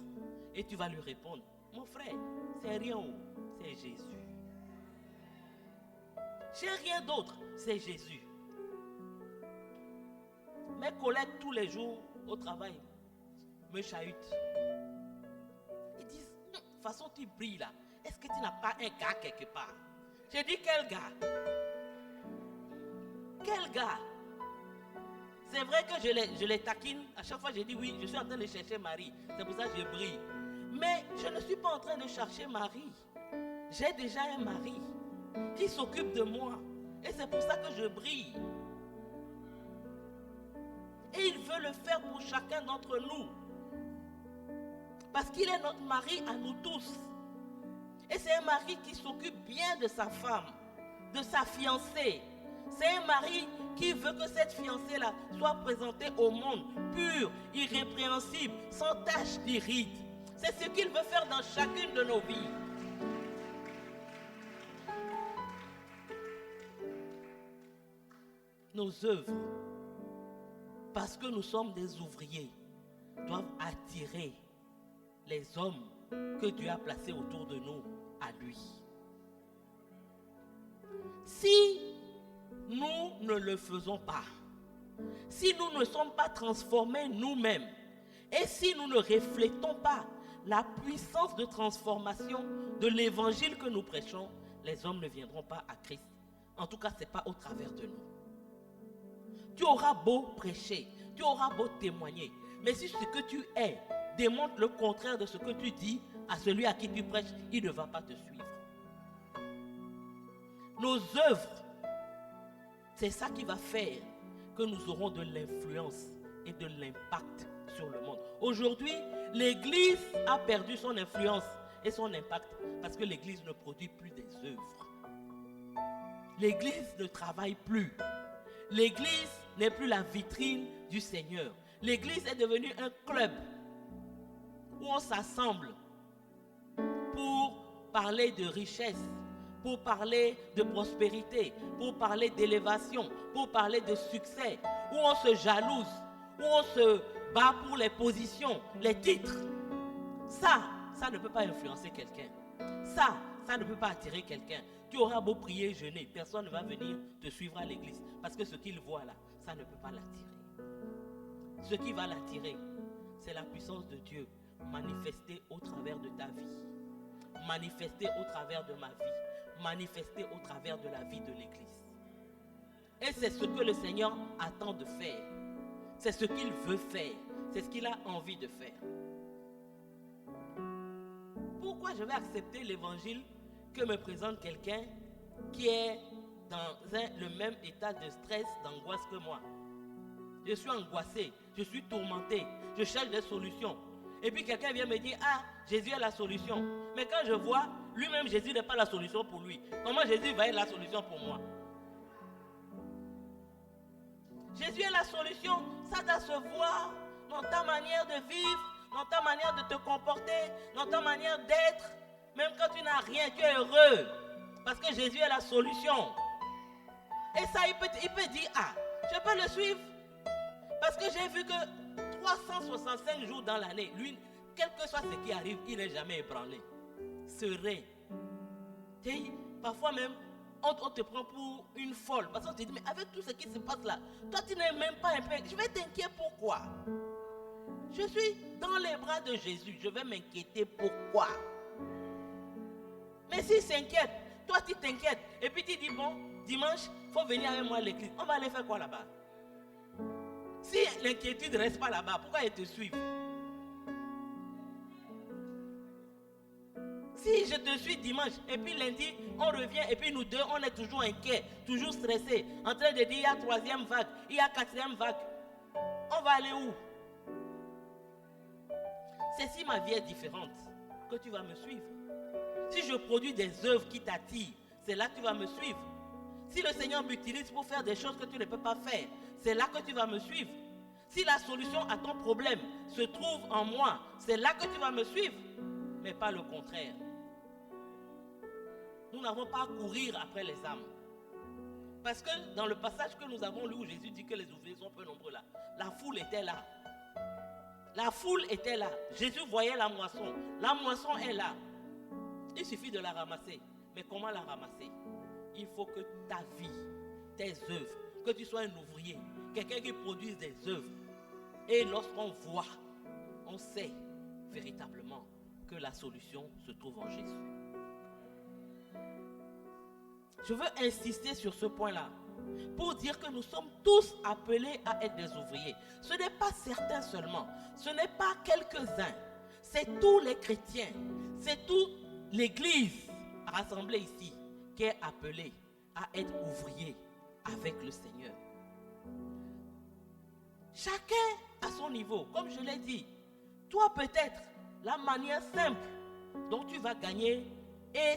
Et tu vas lui répondre, mon frère, c'est rien, c'est Jésus. J'ai rien d'autre, c'est Jésus. Mes collègues tous les jours au travail me chahutent. Ils disent, de toute façon tu brilles là, est-ce que tu n'as pas un gars quelque part? Je dis, quel gars? Quel gars? C'est vrai que je les taquine. À chaque fois, je dis oui, je suis en train de chercher Marie. C'est pour ça que je brille. Mais je ne suis pas en train de chercher Marie. J'ai déjà un mari qui s'occupe de moi. Et c'est pour ça que je brille. Et il veut le faire pour chacun d'entre nous. Parce qu'il est notre mari à nous tous. Et c'est un mari qui s'occupe bien de sa femme, de sa fiancée. C'est un mari qui veut que cette fiancée-là soit présentée au monde, pure, irrépréhensible, sans tache ni ride. C'est ce qu'il veut faire dans chacune de nos vies. Nos œuvres, parce que nous sommes des ouvriers, doivent attirer les hommes que Dieu a placés autour de nous à lui. Si nous ne le faisons pas, si nous ne sommes pas transformés nous-mêmes, et si nous ne reflétons pas la puissance de transformation de l'évangile que nous prêchons, les hommes ne viendront pas à Christ. En tout cas, ce n'est pas au travers de nous. Tu auras beau prêcher, tu auras beau témoigner, mais si ce que tu es démontre le contraire de ce que tu dis à celui à qui tu prêches, il ne va pas te suivre. Nos œuvres, c'est ça qui va faire que nous aurons de l'influence et de l'impact sur le monde. Aujourd'hui, l'Église a perdu son influence et son impact parce que l'Église ne produit plus des œuvres. L'Église ne travaille plus. L'Église n'est plus la vitrine du Seigneur. L'Église est devenue un club où on s'assemble pour parler de richesse, pour parler de prospérité, pour parler d'élévation, pour parler de succès, où on se jalouse, où on se bat pour les positions, les titres. Ça ne peut pas influencer quelqu'un. Ça ne peut pas attirer quelqu'un. Tu auras beau prier, jeûner, personne ne va venir te suivre à l'église. Parce que ce qu'il voit là, ça ne peut pas l'attirer. Ce qui va l'attirer, c'est la puissance de Dieu manifestée au travers de ta vie, manifestée au travers de ma vie, manifestée au travers de la vie de l'église. Et c'est ce que le Seigneur attend de faire. C'est ce qu'il veut faire. C'est ce qu'il a envie de faire. Pourquoi je vais accepter l'évangile que me présente quelqu'un qui est dans le même état de stress, d'angoisse que moi? Je suis angoissé, je suis tourmenté, je cherche des solutions. Et puis quelqu'un vient me dire, ah, Jésus est la solution. Mais quand je vois, lui-même Jésus n'est pas la solution pour lui. Comment Jésus va être la solution pour moi? Jésus est la solution, ça doit se voir dans ta manière de vivre, dans ta manière de te comporter, dans ta manière d'être. Même quand tu n'as rien, tu es heureux. Parce que Jésus est la solution. Et ça, il peut dire, ah, je peux le suivre. Parce que j'ai vu que 365 jours dans l'année, lui, quel que soit ce qui arrive, il n'est jamais ébranlé. Serein. Parfois même, on te prend pour une folle. Parce qu'on te dit, mais avec tout ce qui se passe là, toi tu n'es même pas un peu. Je vais t'inquiéter pourquoi? Je suis dans les bras de Jésus. Je vais m'inquiéter pourquoi? Mais s'il s'inquiète, toi tu t'inquiètes. Et puis tu dis, bon, dimanche, il faut venir avec moi à l'église. On va aller faire quoi là-bas? Si l'inquiétude ne reste pas là-bas, pourquoi ils te suivent? Si je te suis dimanche, et puis lundi, on revient, et puis nous deux, on est toujours inquiets, toujours stressés, en train de dire, il y a 3e vague, il y a 4e vague. On va aller où? C'est si ma vie est différente que tu vas me suivre. Si je produis des œuvres qui t'attirent, c'est là que tu vas me suivre. Si le Seigneur m'utilise pour faire des choses que tu ne peux pas faire, c'est là que tu vas me suivre. Si la solution à ton problème se trouve en moi, c'est là que tu vas me suivre, mais pas le contraire. Nous n'avons pas à courir après les âmes. Parce que dans le passage que nous avons lu où Jésus dit que les ouvriers sont peu nombreux là, la foule était là. La foule était là. Jésus voyait la moisson. La moisson est là. Il suffit de la ramasser. Mais comment la ramasser? Il faut que ta vie, tes œuvres, que tu sois un ouvrier, quelqu'un qui produise des œuvres. Et lorsqu'on voit, on sait véritablement que la solution se trouve en Jésus. Je veux insister sur ce point-là pour dire que nous sommes tous appelés à être des ouvriers. Ce n'est pas certains seulement, ce n'est pas quelques-uns, c'est tous les chrétiens, c'est toute l'Église rassemblée ici qui est appelée à être ouvrier avec le Seigneur. Chacun à son niveau, comme je l'ai dit. Toi peut-être, la manière simple dont tu vas gagner et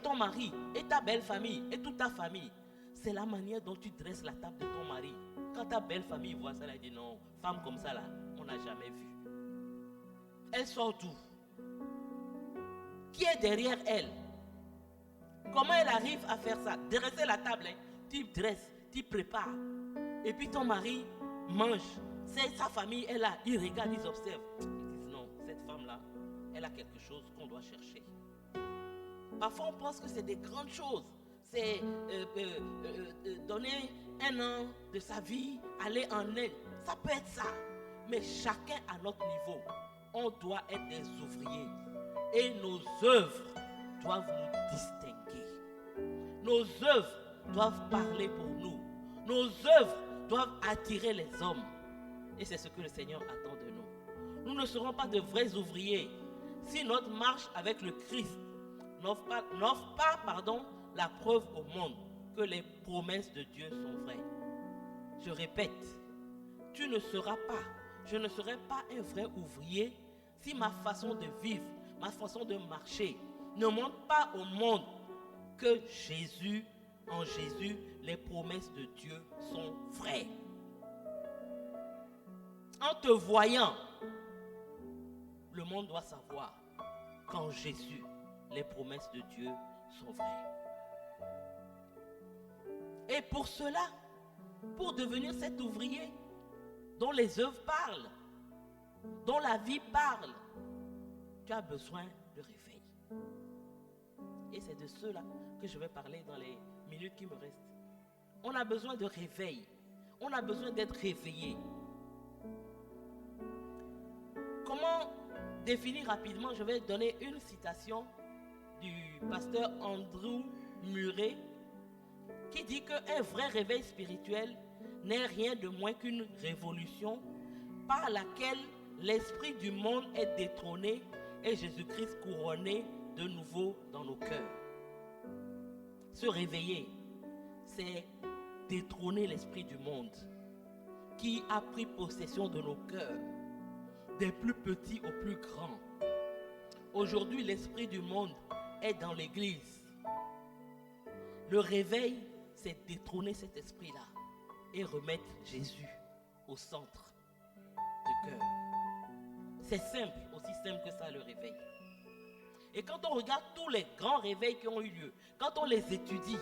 ton mari, et ta belle famille, et toute ta famille, c'est la manière dont tu dresses la table de ton mari. Quand ta belle famille voit ça, elle dit non, femme comme ça là, on n'a jamais vu. Elle sort d'où? Qui est derrière elle? Comment elle arrive à faire ça? Dresser la table, hein? Tu dresses, tu prépares. Et puis ton mari mange. C'est sa famille, elle là, ils regardent, ils observent. Ils disent non, cette femme-là, elle a quelque chose qu'on doit chercher. Parfois on pense que c'est des grandes choses. C'est donner un an de sa vie, aller en Inde. Ça peut être ça. Mais chacun à notre niveau, on doit être des ouvriers. Et nos œuvres doivent nous distinguer. Nos œuvres doivent parler pour nous. Nos œuvres doivent attirer les hommes. Et c'est ce que le Seigneur attend de nous. Nous ne serons pas de vrais ouvriers si notre marche avec le Christ n'offre pas la preuve au monde que les promesses de Dieu sont vraies. Je répète, je ne serai pas un vrai ouvrier si ma façon de vivre, ma façon de marcher ne montre pas au monde que en Jésus, les promesses de Dieu sont vraies. En te voyant, le monde doit savoir qu'en Jésus, les promesses de Dieu sont vraies. Et pour cela, pour devenir cet ouvrier dont les œuvres parlent, dont la vie parle, tu as besoin de réveil. Et c'est de cela que je vais parler dans les minutes qui me restent. On a besoin de réveil. On a besoin d'être réveillé. Comment définir rapidement? Je vais donner une citation du pasteur Andrew Murray qui dit qu'un vrai réveil spirituel n'est rien de moins qu'une révolution par laquelle l'esprit du monde est détrôné et Jésus-Christ couronné de nouveau dans nos cœurs. Se réveiller, c'est détrôner l'esprit du monde qui a pris possession de nos cœurs, des plus petits aux plus grands. Aujourd'hui, l'esprit du monde est dans l'église. Le réveil, c'est détrôner cet esprit-là et remettre Jésus au centre du cœur. C'est simple, aussi simple que ça, le réveil. Et quand on regarde tous les grands réveils qui ont eu lieu, quand on les étudie,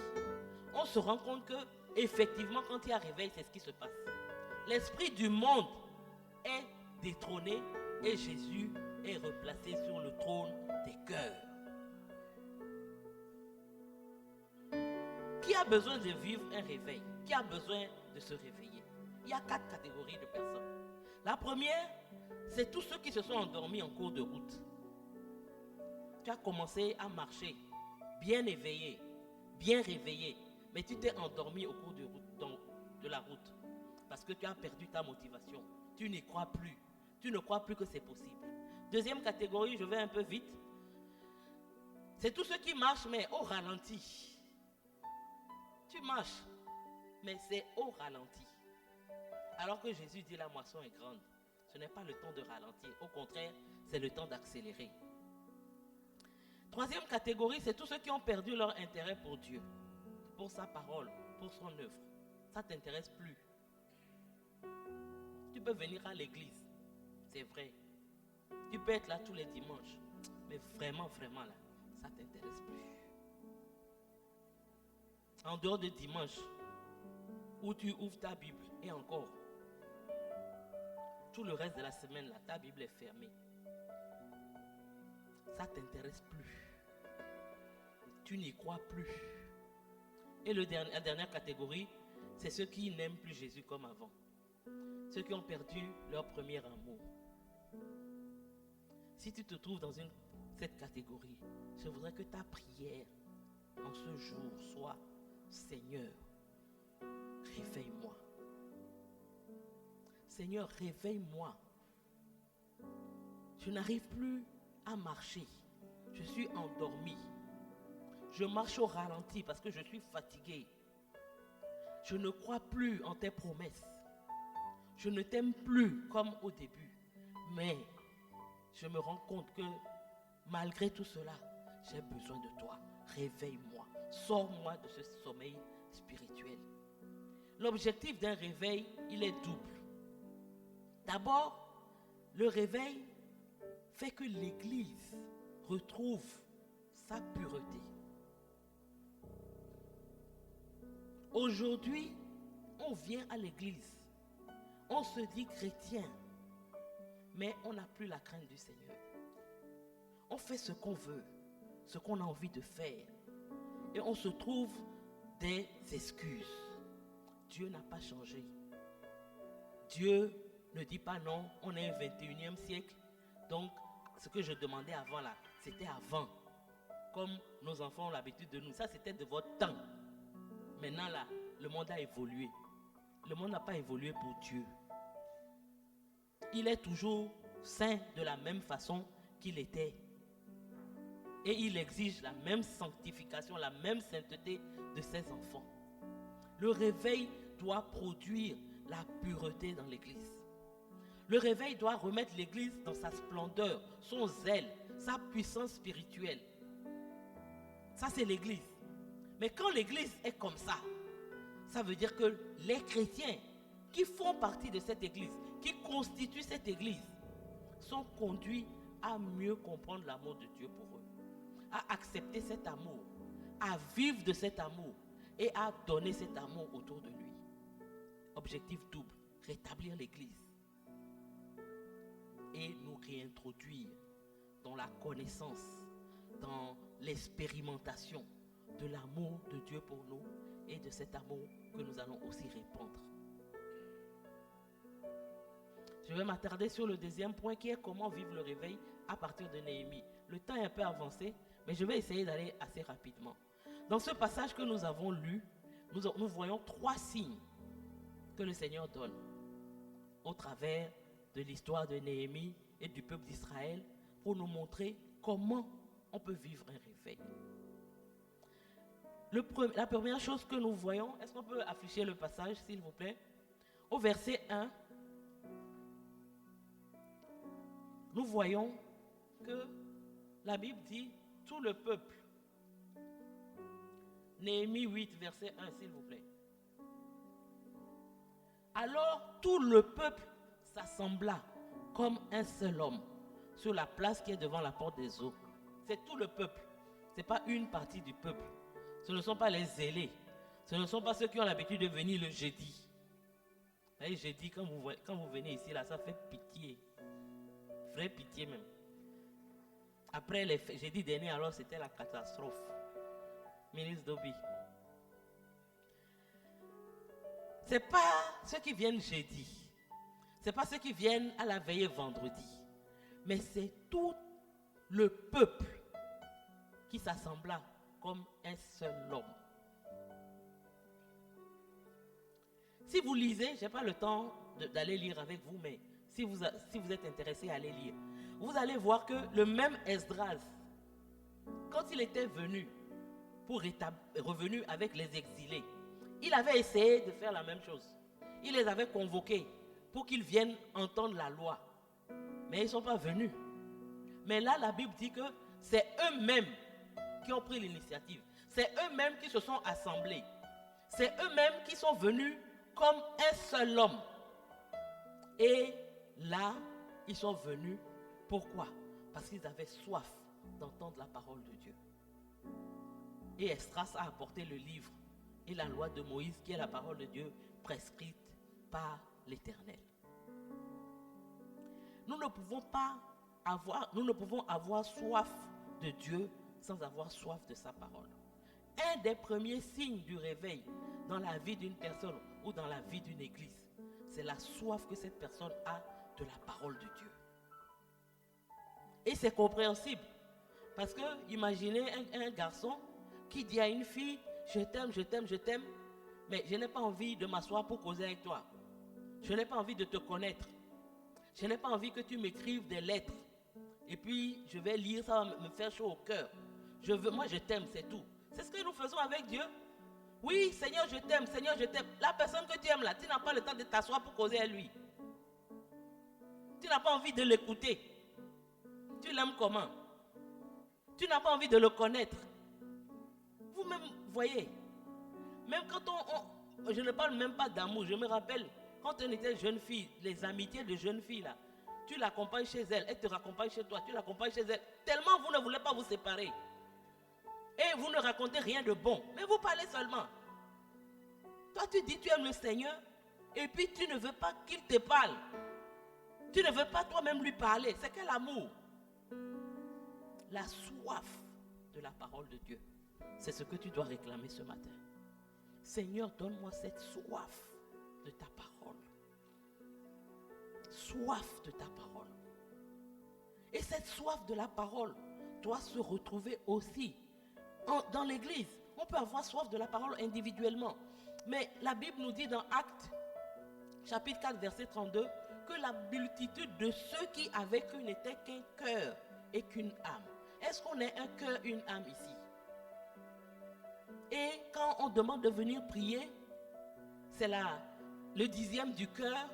on se rend compte que, effectivement, quand il y a réveil, c'est ce qui se passe. L'esprit du monde est détrôné et Jésus est replacé sur le trône des cœurs. Qui a besoin de vivre un réveil? Qui a besoin de se réveiller? Il y a 4 catégories de personnes. La première, c'est tous ceux qui se sont endormis en cours de route. Tu as commencé à marcher, bien éveillé, bien réveillé, mais tu t'es endormi au cours de la route parce que tu as perdu ta motivation. Tu n'y crois plus. Tu ne crois plus que c'est possible. Deuxième catégorie, je vais un peu vite. C'est tous ceux qui marchent, mais au ralenti. Tu marches, mais c'est au ralenti. Alors que Jésus dit la moisson est grande. Ce n'est pas le temps de ralentir. Au contraire, c'est le temps d'accélérer. Troisième catégorie, c'est tous ceux qui ont perdu leur intérêt pour Dieu, pour sa parole, pour son œuvre. Ça ne t'intéresse plus. Tu peux venir à l'église, c'est vrai. Tu peux être là tous les dimanches, mais vraiment, vraiment là, ça ne t'intéresse plus. En dehors de dimanche, où tu ouvres ta Bible, et encore, tout le reste de la semaine là, ta Bible est fermée. Ça ne t'intéresse plus. Tu n'y crois plus. Et la dernière catégorie, c'est ceux qui n'aiment plus Jésus comme avant. Ceux qui ont perdu leur premier amour. Si tu te trouves dans cette catégorie, je voudrais que ta prière en ce jour soit: Seigneur, réveille-moi. Seigneur, réveille-moi. Je n'arrive plus à marcher. Je suis endormi. Je marche au ralenti parce que je suis fatigué. Je ne crois plus en tes promesses. Je ne t'aime plus comme au début. Mais je me rends compte que malgré tout cela, j'ai besoin de toi. Réveille-moi. Sors-moi de ce sommeil spirituel. L'objectif d'un réveil, il est double. D'abord, le réveil fait que l'Église retrouve sa pureté. Aujourd'hui, on vient à l'Église, on se dit chrétien, mais on n'a plus la crainte du Seigneur. On fait ce qu'on veut, ce qu'on a envie de faire, et on se trouve des excuses. Dieu n'a pas changé. Dieu ne dit pas non, on est au 21e siècle, donc ce que je demandais avant là, c'était avant. Comme nos enfants ont l'habitude de nous, ça c'était de votre temps. Maintenant là, le monde a évolué. Le monde n'a pas évolué pour Dieu. Il est toujours saint de la même façon qu'il était. Et il exige la même sanctification, la même sainteté de ses enfants. Le réveil doit produire la pureté dans l'Église. Le réveil doit remettre l'Église dans sa splendeur, son zèle, sa puissance spirituelle. Ça, c'est l'Église. Mais quand l'Église est comme ça veut dire que les chrétiens qui font partie de cette Église, qui constituent cette Église, sont conduits à mieux comprendre l'amour de Dieu pour eux, à accepter cet amour, à vivre de cet amour et à donner cet amour autour de lui. Objectif double, rétablir l'Église et nous réintroduire dans la connaissance, dans l'expérimentation de l'amour de Dieu pour nous et de cet amour que nous allons aussi répandre. Je vais m'attarder sur le deuxième point qui est comment vivre le réveil à partir de Néhémie. Le temps est un peu avancé, mais je vais essayer d'aller assez rapidement. Dans ce passage que nous avons lu, nous voyons 3 signes que le Seigneur donne au travers de l'histoire de Néhémie et du peuple d'Israël pour nous montrer comment on peut vivre un réveil. La première chose que nous voyons, est-ce qu'on peut afficher le passage s'il vous plaît? Au verset 1, nous voyons que la Bible dit tout le peuple. Néhémie 8, verset 1, s'il vous plaît. Alors tout le peuple s'assembla comme un seul homme sur la place qui est devant la porte des eaux. C'est tout le peuple. Ce n'est pas une partie du peuple. Ce ne sont pas les zélés. Ce ne sont pas ceux qui ont l'habitude de venir le jeudi. Vous voyez, jeudi, quand vous venez ici, là, ça fait pitié. Vraie pitié même. Après les jeudi dernier, alors c'était la catastrophe. Ministre Dobi. Ce n'est pas ceux qui viennent jeudi. Ce n'est pas ceux qui viennent à la veillée vendredi. Mais c'est tout le peuple qui s'assembla comme un seul homme. Si vous lisez, je n'ai pas le temps d'aller lire avec vous, mais si vous êtes intéressé à aller lire, vous allez voir que le même Esdras, quand il était venu revenu avec les exilés, il avait essayé de faire la même chose. Il les avait convoqués pour qu'ils viennent entendre la loi. Mais ils ne sont pas venus. Mais là, la Bible dit que c'est eux-mêmes qui ont pris l'initiative. C'est eux-mêmes qui se sont assemblés. C'est eux-mêmes qui sont venus comme un seul homme. Et là, ils sont venus. Pourquoi? Parce qu'ils avaient soif d'entendre la parole de Dieu. Et Esdras a apporté le livre et la loi de Moïse, qui est la parole de Dieu prescrite par l'Éternel. Nous ne pouvons avoir soif de Dieu sans avoir soif de sa parole. Un des premiers signes du réveil dans la vie d'une personne ou dans la vie d'une église, c'est la soif que cette personne a de la parole de Dieu. Et c'est compréhensible. Parce que imaginez un garçon qui dit à une fille, je t'aime, je t'aime, je t'aime, mais je n'ai pas envie de m'asseoir pour causer avec toi. Je n'ai pas envie de te connaître. Je n'ai pas envie que tu m'écrives des lettres. Et puis, je vais lire, ça va me faire chaud au cœur. Moi, je t'aime, c'est tout. C'est ce que nous faisons avec Dieu. Oui, Seigneur, je t'aime, Seigneur, je t'aime. La personne que tu aimes là, tu n'as pas le temps de t'asseoir pour causer à lui. Tu n'as pas envie de l'écouter. Tu l'aimes comment? Tu n'as pas envie de le connaître. Vous-même, voyez, même quand je ne parle même pas d'amour, je me rappelle, quand on était jeune fille, les amitiés de jeunes filles là, tu l'accompagnes chez elle, elle te raccompagne chez toi, tu l'accompagnes chez elle, tellement vous ne voulez pas vous séparer. Et vous ne racontez rien de bon, mais vous parlez seulement. Toi tu dis tu aimes le Seigneur, et puis tu ne veux pas qu'il te parle. Tu ne veux pas toi-même lui parler, c'est quel amour? La soif de la parole de Dieu, c'est ce que tu dois réclamer ce matin. Seigneur, donne-moi cette soif de ta parole. Soif de ta parole. Et cette soif de la parole doit se retrouver aussi dans l'église. On peut avoir soif de la parole individuellement. Mais la Bible nous dit dans Actes, chapitre 4, verset 32, que la multitude de ceux qui avaient cru n'était qu'un cœur et qu'une âme. Est-ce qu'on est un cœur, une âme ici? Et quand on demande de venir prier, c'est le 10e du cœur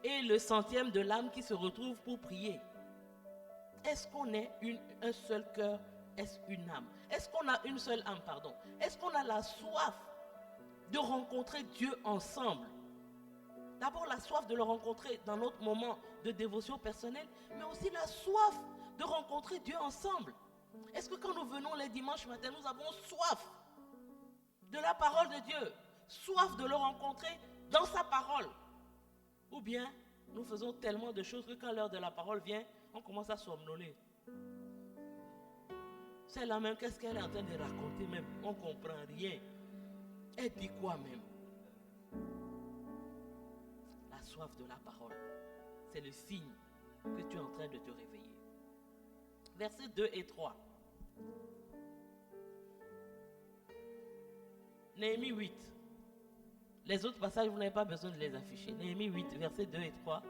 et le 100e de l'âme qui se retrouvent pour prier. Est-ce qu'on est un seul cœur? Est-ce une âme? Est-ce qu'on a une seule âme, pardon? Est-ce qu'on a la soif de rencontrer Dieu ensemble? D'abord la soif de le rencontrer dans notre moment de dévotion personnelle, mais aussi la soif de rencontrer Dieu ensemble. Est-ce que quand nous venons les dimanches matins, nous avons soif de la parole de Dieu, soif de le rencontrer dans sa parole? Ou bien nous faisons tellement de choses que quand l'heure de la parole vient, on commence à somnoler. Celle-là même, qu'est-ce qu'elle est en train de raconter même? On ne comprend rien. Elle dit quoi même? La soif de la parole, c'est le signe que tu es en train de te réveiller. Versets 2 et 3. Néhémie 8. Les autres passages, vous n'avez pas besoin de les afficher. Néhémie 8, versets 2 et 3.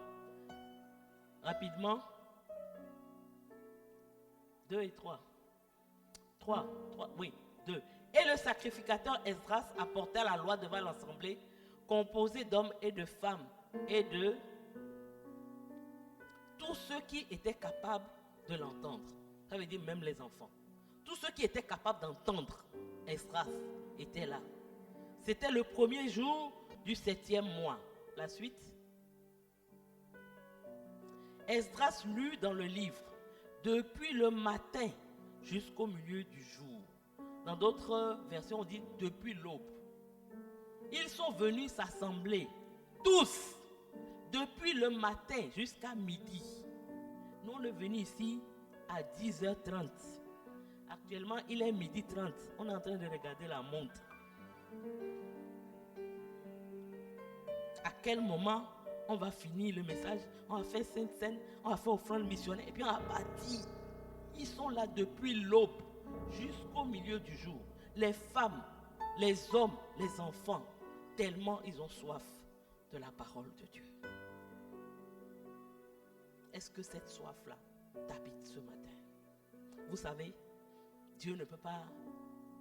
Rapidement. 2 et 3. 3, oui, 2. Et le sacrificateur Esdras apporta la loi devant l'assemblée, composée d'hommes et de femmes, et de tous ceux qui étaient capables de l'entendre. Ça veut dire même les enfants. Tous ceux qui étaient capables d'entendre Esdras étaient là. C'était le premier jour du 7e mois. La suite. Esdras lut dans le livre depuis le matin jusqu'au milieu du jour. Dans d'autres versions, on dit depuis l'aube. Ils sont venus s'assembler, tous, depuis le matin jusqu'à midi. Nous, on est venus ici à 10h30. Actuellement, il est 12h30. On est en train de regarder la montre. À quel moment on va finir le message? On va faire Sainte Seine, on va faire offrande missionnaire et puis on va partir. Ils sont là depuis l'aube jusqu'au milieu du jour. Les femmes, les hommes, les enfants, tellement ils ont soif de la parole de Dieu. Est-ce que cette soif-là t'habite ce matin? Vous savez, Dieu ne peut pas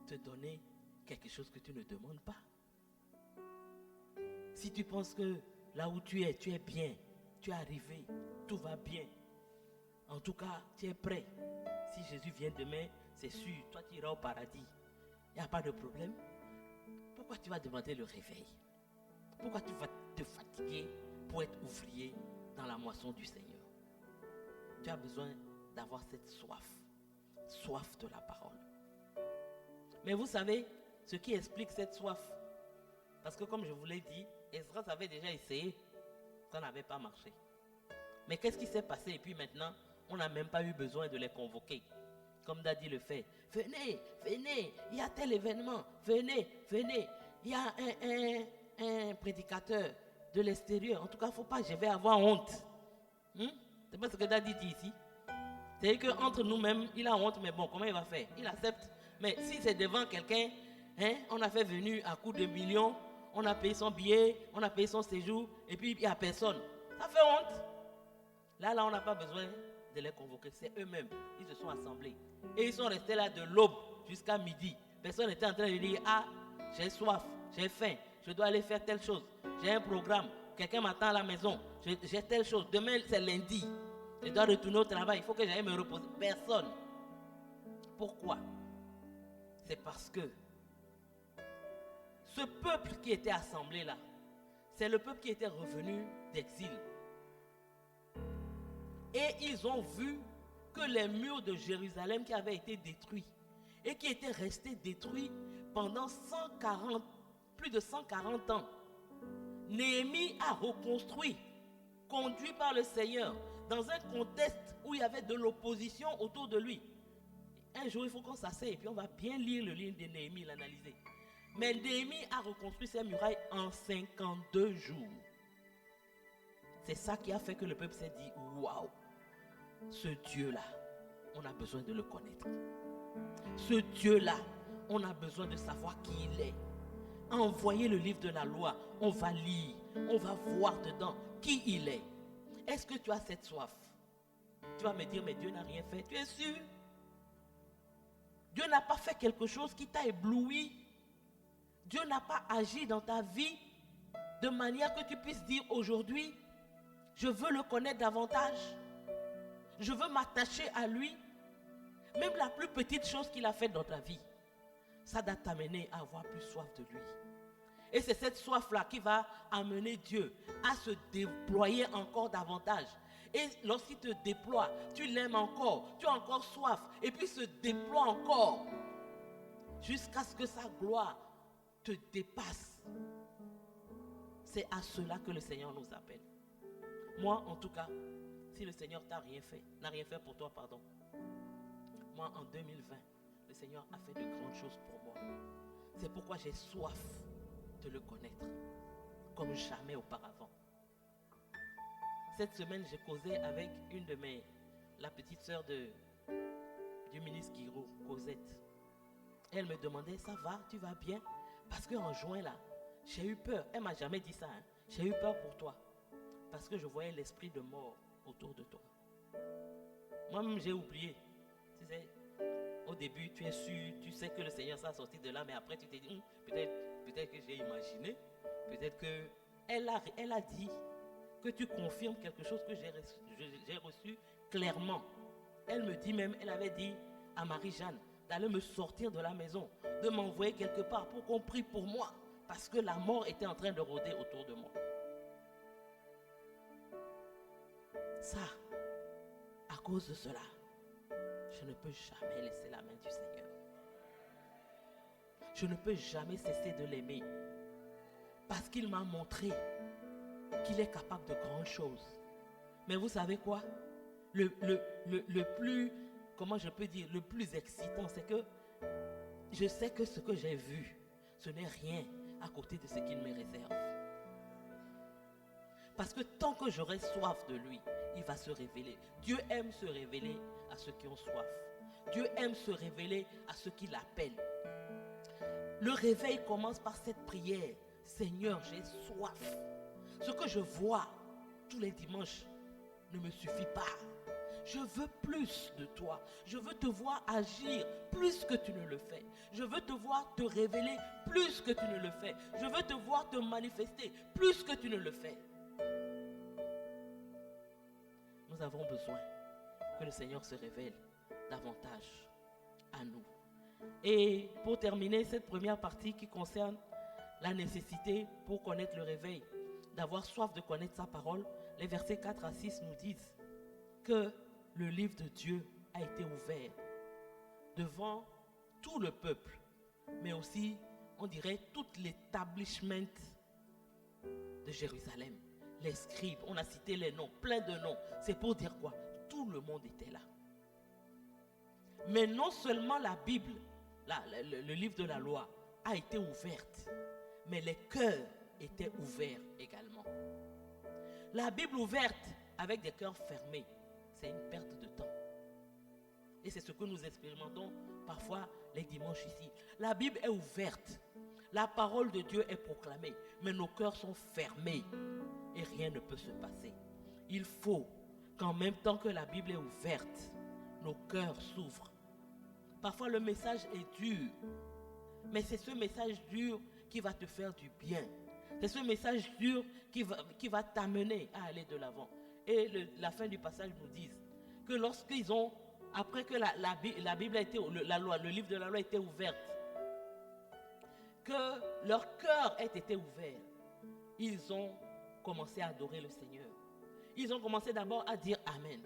te donner quelque chose que tu ne demandes pas. Si tu penses que là où tu es bien, tu es arrivé, tout va bien, en tout cas, tu es prêt. Si Jésus vient demain, c'est sûr, toi tu iras au paradis. Il n'y a pas de problème. Pourquoi tu vas demander le réveil? Pourquoi tu vas te fatiguer pour être ouvrier dans la moisson du Seigneur? Tu as besoin d'avoir cette soif. Soif de la parole. Mais vous savez, ce qui explique cette soif, parce que comme je vous l'ai dit, Esdras avait déjà essayé, ça n'avait pas marché. Mais qu'est-ce qui s'est passé? Et puis maintenant, on n'a même pas eu besoin de les convoquer. Comme Dadi le fait. Venez, venez, il y a tel événement. Venez, venez. Il y a un prédicateur de l'extérieur. En tout cas, il ne faut pas, je vais avoir honte. C'est pas ce que Dadi dit ici. C'est-à-dire qu'entre nous-mêmes, il a honte, mais bon, comment il va faire? Il accepte. Mais si c'est devant quelqu'un, hein, on a fait venir à coût de millions, on a payé son billet, on a payé son séjour, et puis il n'y a personne. Ça fait honte. Là, on n'a pas besoin de les convoquer. C'est eux-mêmes. Ils se sont assemblés. Et ils sont restés là de l'aube jusqu'à midi. Personne n'était en train de dire, ah, j'ai soif, j'ai faim, je dois aller faire telle chose. J'ai un programme, quelqu'un m'attend à la maison, j'ai telle chose. Demain, c'est lundi. Je dois retourner au travail, il faut que j'aille me reposer. Personne. Pourquoi? C'est parce que ce peuple qui était assemblé là, c'est le peuple qui était revenu d'exil. Et ils ont vu que les murs de Jérusalem qui avaient été détruits et qui étaient restés détruits pendant plus de 140 ans, Néhémie a reconstruit, conduit par le Seigneur, dans un contexte où il y avait de l'opposition autour de lui. Un jour, il faut qu'on s'asseye et puis on va bien lire le livre de Néhémie, l'analyser. Mais Néhémie a reconstruit ses murailles en 52 jours. C'est ça qui a fait que le peuple s'est dit, waouh, ce Dieu-là, on a besoin de le connaître. Ce Dieu-là, on a besoin de savoir qui il est. Envoyez le livre de la loi, on va lire, on va voir dedans qui il est. Est-ce que tu as cette soif? Tu vas me dire, mais Dieu n'a rien fait. Tu es sûr? Dieu n'a pas fait quelque chose qui t'a ébloui. Dieu n'a pas agi dans ta vie de manière que tu puisses dire aujourd'hui, je veux le connaître davantage. Je veux m'attacher à lui. Même la plus petite chose qu'il a faite dans ta vie, ça doit t'amener à avoir plus soif de lui. Et c'est cette soif-là qui va amener Dieu à se déployer encore davantage. Et lorsqu'il te déploie, tu l'aimes encore, tu as encore soif, et puis il se déploie encore jusqu'à ce que sa gloire te dépasse. C'est à cela que le Seigneur nous appelle. Moi, en tout cas, si le Seigneur n'a rien fait pour toi, pardon. Moi, en 2020, le Seigneur a fait de grandes choses pour moi. C'est pourquoi j'ai soif de le connaître comme jamais auparavant. Cette semaine, j'ai causé avec une de la petite sœur du ministre Guiraud, Cosette. Elle me demandait, ça va, tu vas bien? Parce qu'en juin là, j'ai eu peur. Elle ne m'a jamais dit ça. Hein. J'ai eu peur pour toi. Parce que je voyais l'esprit de mort autour de toi. Moi-même, j'ai oublié. Tu sais, au début, tu es sûr, tu sais que le Seigneur s'est sorti de là, mais après, tu t'es dit, peut-être que j'ai imaginé, peut-être que elle a dit que tu confirmes quelque chose que j'ai reçu clairement. Elle me dit même, elle avait dit à Marie-Jeanne d'aller me sortir de la maison, de m'envoyer quelque part pour qu'on prie pour moi, parce que la mort était en train de rôder autour de moi. Ça, à cause de cela, je ne peux jamais laisser la main du Seigneur. Je ne peux jamais cesser de l'aimer. Parce qu'il m'a montré qu'il est capable de grandes choses. Mais vous savez quoi? Le plus, comment je peux dire, le plus excitant, c'est que je sais que ce que j'ai vu, ce n'est rien à côté de ce qu'il me réserve. Parce que tant que j'aurai soif de lui, il va se révéler. Dieu aime se révéler à ceux qui ont soif. Dieu aime se révéler à ceux qui l'appellent. Le réveil commence par cette prière. Seigneur, j'ai soif. Ce que je vois tous les dimanches ne me suffit pas. Je veux plus de toi. Je veux te voir agir plus que tu ne le fais. Je veux te voir te révéler plus que tu ne le fais. Je veux te voir te manifester plus que tu ne le fais. Nous avons besoin que le Seigneur se révèle davantage à nous. Et pour terminer cette première partie qui concerne la nécessité pour connaître le réveil, d'avoir soif de connaître sa parole, les versets 4 à 6 nous disent que le livre de Dieu a été ouvert devant tout le peuple, mais aussi, on dirait, tout l'établissement de Jérusalem. Les scribes, on a cité les noms, plein de noms. C'est pour dire quoi? Tout le monde était là. Mais non seulement la Bible, le livre de la loi, a été ouverte, mais les cœurs étaient ouverts également. La Bible ouverte avec des cœurs fermés, c'est une perte de temps. Et c'est ce que nous expérimentons parfois les dimanches ici. La Bible est ouverte. La parole de Dieu est proclamée. Mais nos cœurs sont fermés et rien ne peut se passer. Il faut qu'en même temps que la Bible est ouverte, nos cœurs s'ouvrent. Parfois le message est dur. Mais c'est ce message dur qui va te faire du bien. C'est ce message dur qui va t'amener à aller de l'avant. Et la fin du passage nous dit que lorsqu'ils ont, après que la Bible a été, le livre de la loi a été ouverte, que leur cœur ait été ouvert, ils ont commencé à adorer le Seigneur. Ils ont commencé d'abord à dire Amen.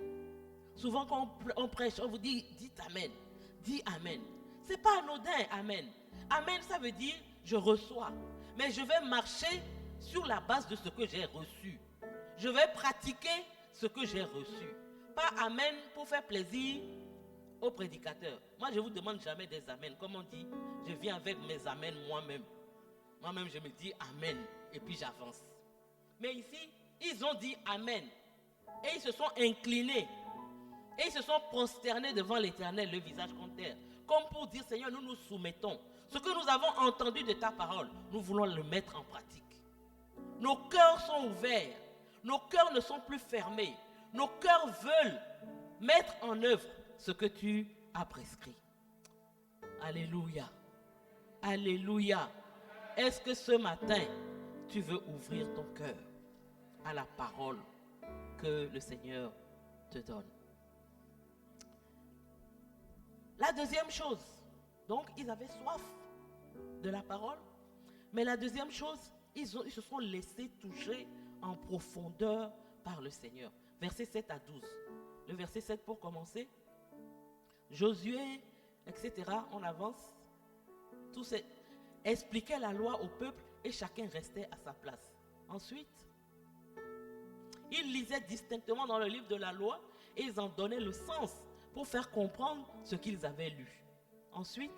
Souvent quand on prêche, on vous dit, dites Amen. Dis Amen. Ce n'est pas anodin, Amen. Amen, ça veut dire je reçois. Mais je vais marcher sur la base de ce que j'ai reçu. Je vais pratiquer ce que j'ai reçu. Pas Amen pour faire plaisir aux prédicateurs. Moi, je ne vous demande jamais des Amen. Comme on dit, je viens avec mes Amen moi-même. Moi-même, je me dis Amen et puis j'avance. Mais ici, ils ont dit Amen. Et ils se sont inclinés. Et ils se sont prosternés devant l'Éternel, le visage contre terre. Comme pour dire, Seigneur, nous nous soumettons. Ce que nous avons entendu de ta parole, nous voulons le mettre en pratique. Nos cœurs sont ouverts. Nos cœurs ne sont plus fermés. Nos cœurs veulent mettre en œuvre ce que tu as prescrit. Alléluia. Alléluia. Est-ce que ce matin, tu veux ouvrir ton cœur à la parole que le Seigneur te donne? La deuxième chose, donc ils avaient soif de la parole, mais la deuxième chose, ils se sont laissés toucher en profondeur par le Seigneur. Versets 7 à 12. Le verset 7 pour commencer. Josué, etc., on avance. Tous expliquaient la loi au peuple et chacun restait à sa place. Ensuite, ils lisaient distinctement dans le livre de la loi et ils en donnaient le sens pour faire comprendre ce qu'ils avaient lu. Ensuite,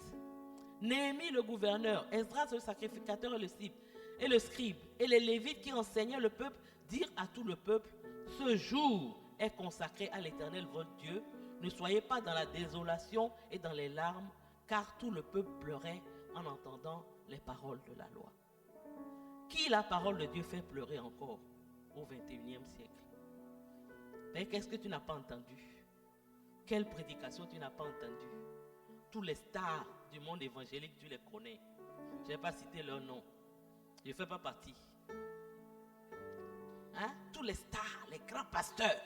Néhémie le gouverneur, Esdras le sacrificateur et le scribe et les Lévites qui enseignaient le peuple dirent à tout le peuple: ce jour est consacré à l'Éternel votre Dieu. Ne soyez pas dans la désolation et dans les larmes, car tout le peuple pleurait en entendant les paroles de la loi. Qui la parole de Dieu fait pleurer encore au 21e siècle? Mais qu'est-ce que tu n'as pas entendu? Quelle prédication tu n'as pas entendue? Tous les stars du monde évangélique, tu les connais. Je ne vais pas citer leur nom. Je ne fais pas partie. Hein? Tous les stars, les grands pasteurs,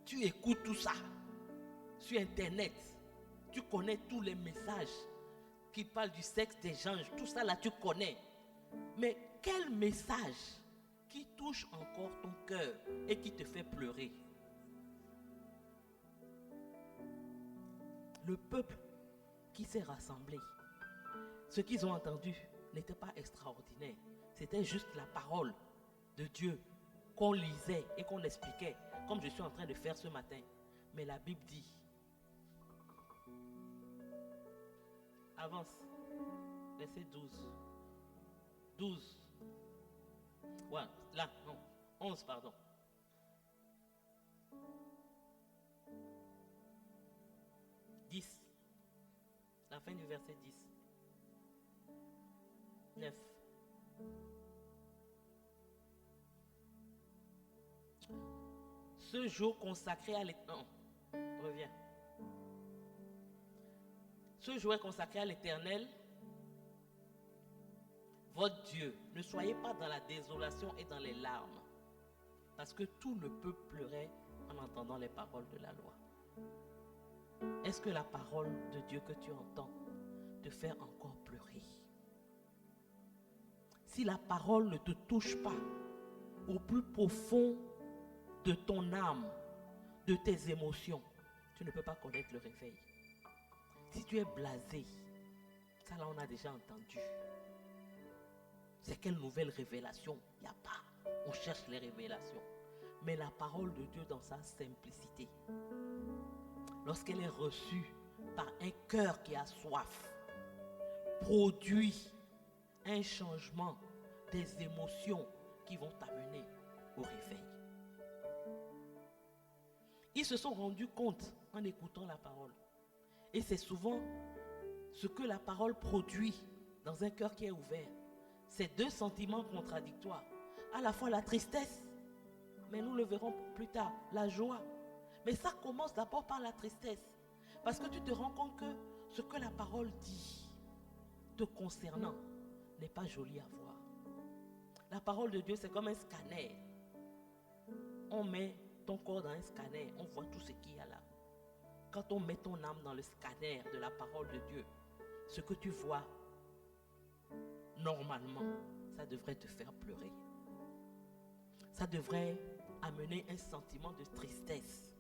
tu écoutes tout ça sur Internet. Tu connais tous les messages qui parlent du sexe des anges. Tout ça là, tu connais. Mais quel message qui touche encore ton cœur et qui te fait pleurer? Le peuple qui s'est rassemblé, ce qu'ils ont entendu n'était pas extraordinaire. C'était juste la parole de Dieu qu'on lisait et qu'on expliquait, comme je suis en train de faire ce matin. Mais la Bible dit, avance, verset 12. 12. Ouais, là, non, 11, pardon. La fin du verset 10. 9. Ce jour consacré à l'Éternel. Non, reviens. Ce jour est consacré à l'Éternel, votre Dieu. Ne soyez pas dans la désolation et dans les larmes, parce que tout le peuple pleurait en entendant les paroles de la loi. Est-ce que la parole de Dieu que tu entends te fait encore pleurer? Si la parole ne te touche pas au plus profond de ton âme, de tes émotions, tu ne peux pas connaître le réveil. Si tu es blasé, ça là on a déjà entendu. C'est quelle nouvelle révélation? Il n'y a pas. On cherche les révélations. Mais la parole de Dieu dans sa simplicité, lorsqu'elle est reçue par un cœur qui a soif, produit un changement des émotions qui vont t'amener au réveil. Ils se sont rendus compte en écoutant la parole. Et c'est souvent ce que la parole produit dans un cœur qui est ouvert, c'est deux sentiments contradictoires. À la fois la tristesse, mais nous le verrons plus tard, la joie. Mais ça commence d'abord par la tristesse. Parce que tu te rends compte que ce que la parole dit te concernant n'est pas joli à voir. La parole de Dieu, c'est comme un scanner. On met ton corps dans un scanner, on voit tout ce qu'il y a là. Quand on met ton âme dans le scanner de la parole de Dieu, ce que tu vois, normalement, ça devrait te faire pleurer. Ça devrait amener un sentiment de tristesse.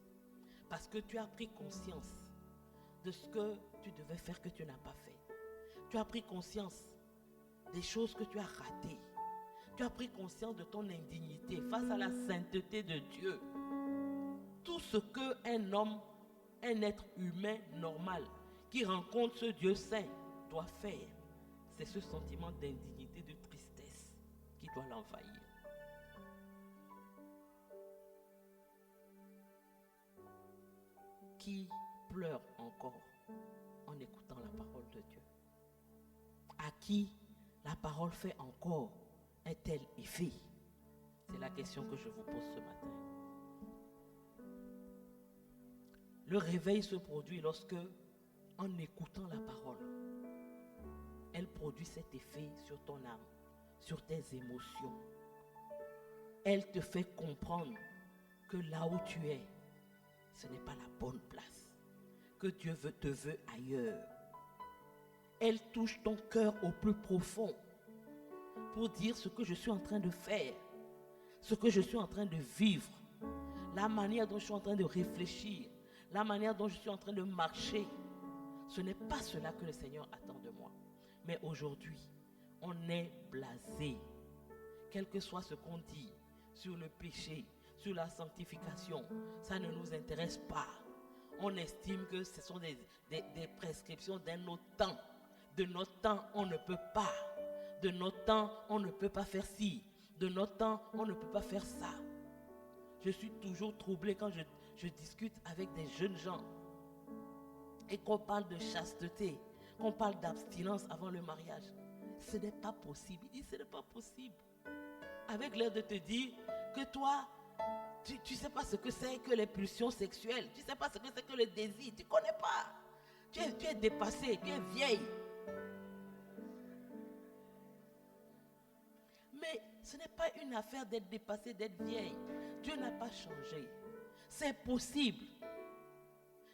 Parce que tu as pris conscience de ce que tu devais faire que tu n'as pas fait. Tu as pris conscience des choses que tu as ratées. Tu as pris conscience de ton indignité face à la sainteté de Dieu. Tout ce qu'un homme, un être humain normal qui rencontre ce Dieu saint doit faire, c'est ce sentiment d'indignité, de tristesse qui doit l'envahir. Qui pleure encore en écoutant la parole de Dieu? À qui la parole fait encore un tel effet? C'est la question que je vous pose ce matin. Le réveil se produit lorsque, en écoutant la parole, elle produit cet effet sur ton âme, sur tes émotions. Elle te fait comprendre que là où tu es, ce n'est pas la bonne place, que Dieu te veut ailleurs. Elle touche ton cœur au plus profond pour dire ce que je suis en train de faire, ce que je suis en train de vivre, la manière dont je suis en train de réfléchir, la manière dont je suis en train de marcher. Ce n'est pas cela que le Seigneur attend de moi. Mais aujourd'hui, on est blasé. Quel que soit ce qu'on dit sur le péché, sur la sanctification, ça ne nous intéresse pas. On estime que ce sont des prescriptions d'un autre temps. De notre temps, on ne peut pas. De notre temps, on ne peut pas faire ci. De notre temps, on ne peut pas faire ça. Je suis toujours troublé quand je discute avec des jeunes gens et qu'on parle de chasteté, qu'on parle d'abstinence avant le mariage. Ce n'est pas possible. Il dit, ce n'est pas possible. Avec l'air de te dire que toi, tu ne sais pas ce que c'est que les pulsions sexuelles. Tu ne sais pas ce que c'est que le désir. Tu ne connais pas. Tu es dépassé, tu es vieille. Mais ce n'est pas une affaire d'être dépassé, d'être vieille. Dieu n'a pas changé. C'est possible.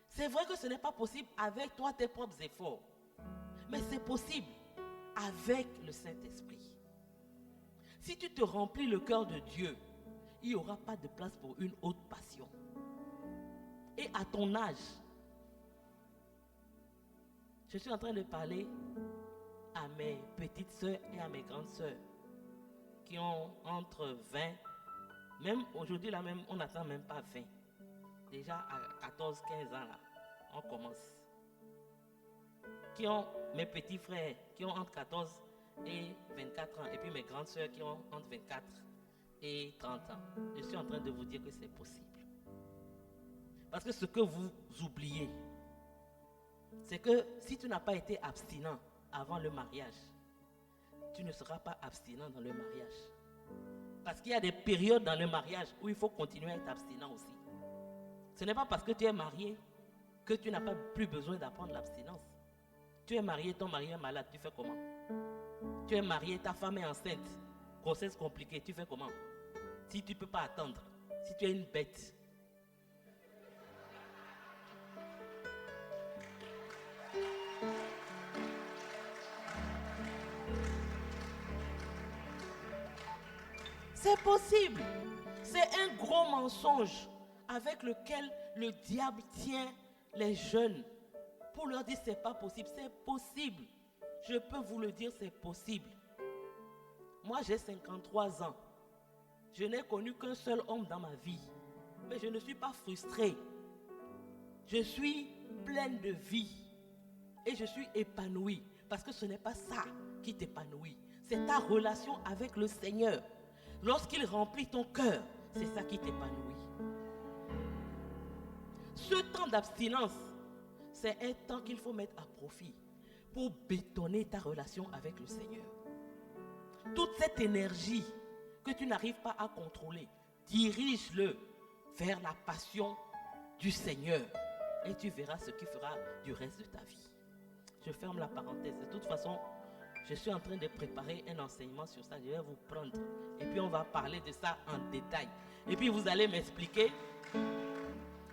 C'est vrai que ce n'est pas possible avec toi, tes propres efforts. Mais c'est possible avec le Saint-Esprit. Si tu te remplis le cœur de Dieu, il n'y aura pas de place pour une autre passion. Et à ton âge, je suis en train de parler à mes petites sœurs et à mes grandes sœurs qui ont entre 20, même aujourd'hui là même, on n'attend même pas 20. Déjà à 14, 15 ans là, on commence. Qui ont mes petits frères qui ont entre 14 et 24 ans, et puis mes grandes sœurs qui ont entre 24 et 30 ans. Je suis en train de vous dire que c'est possible. Parce que ce que vous oubliez, c'est que si tu n'as pas été abstinent avant le mariage, tu ne seras pas abstinent dans le mariage. Parce qu'il y a des périodes dans le mariage où il faut continuer à être abstinent aussi. Ce n'est pas parce que tu es marié que tu n'as pas plus besoin d'apprendre l'abstinence. Tu es marié, ton mari est malade, tu fais comment? Tu es marié, ta femme est enceinte, grossesse compliquée, tu fais comment? Si tu ne peux pas attendre, si tu es une bête. C'est possible. C'est un gros mensonge avec lequel le diable tient les jeunes pour leur dire c'est pas possible. C'est possible. Je peux vous le dire, c'est possible. Moi, j'ai 53 ans. Je n'ai connu qu'un seul homme dans ma vie. Mais je ne suis pas frustrée. Je suis pleine de vie. Et je suis épanouie. Parce que ce n'est pas ça qui t'épanouit. C'est ta relation avec le Seigneur. Lorsqu'il remplit ton cœur, c'est ça qui t'épanouit. Ce temps d'abstinence, c'est un temps qu'il faut mettre à profit pour bétonner ta relation avec le Seigneur. Toute cette énergie que tu n'arrives pas à contrôler, dirige-le vers la passion du Seigneur et tu verras ce qui fera du reste de ta vie. Je ferme la parenthèse. De toute façon, je suis en train de préparer un enseignement sur ça. Je vais vous prendre et puis on va parler de ça en détail. Et puis vous allez m'expliquer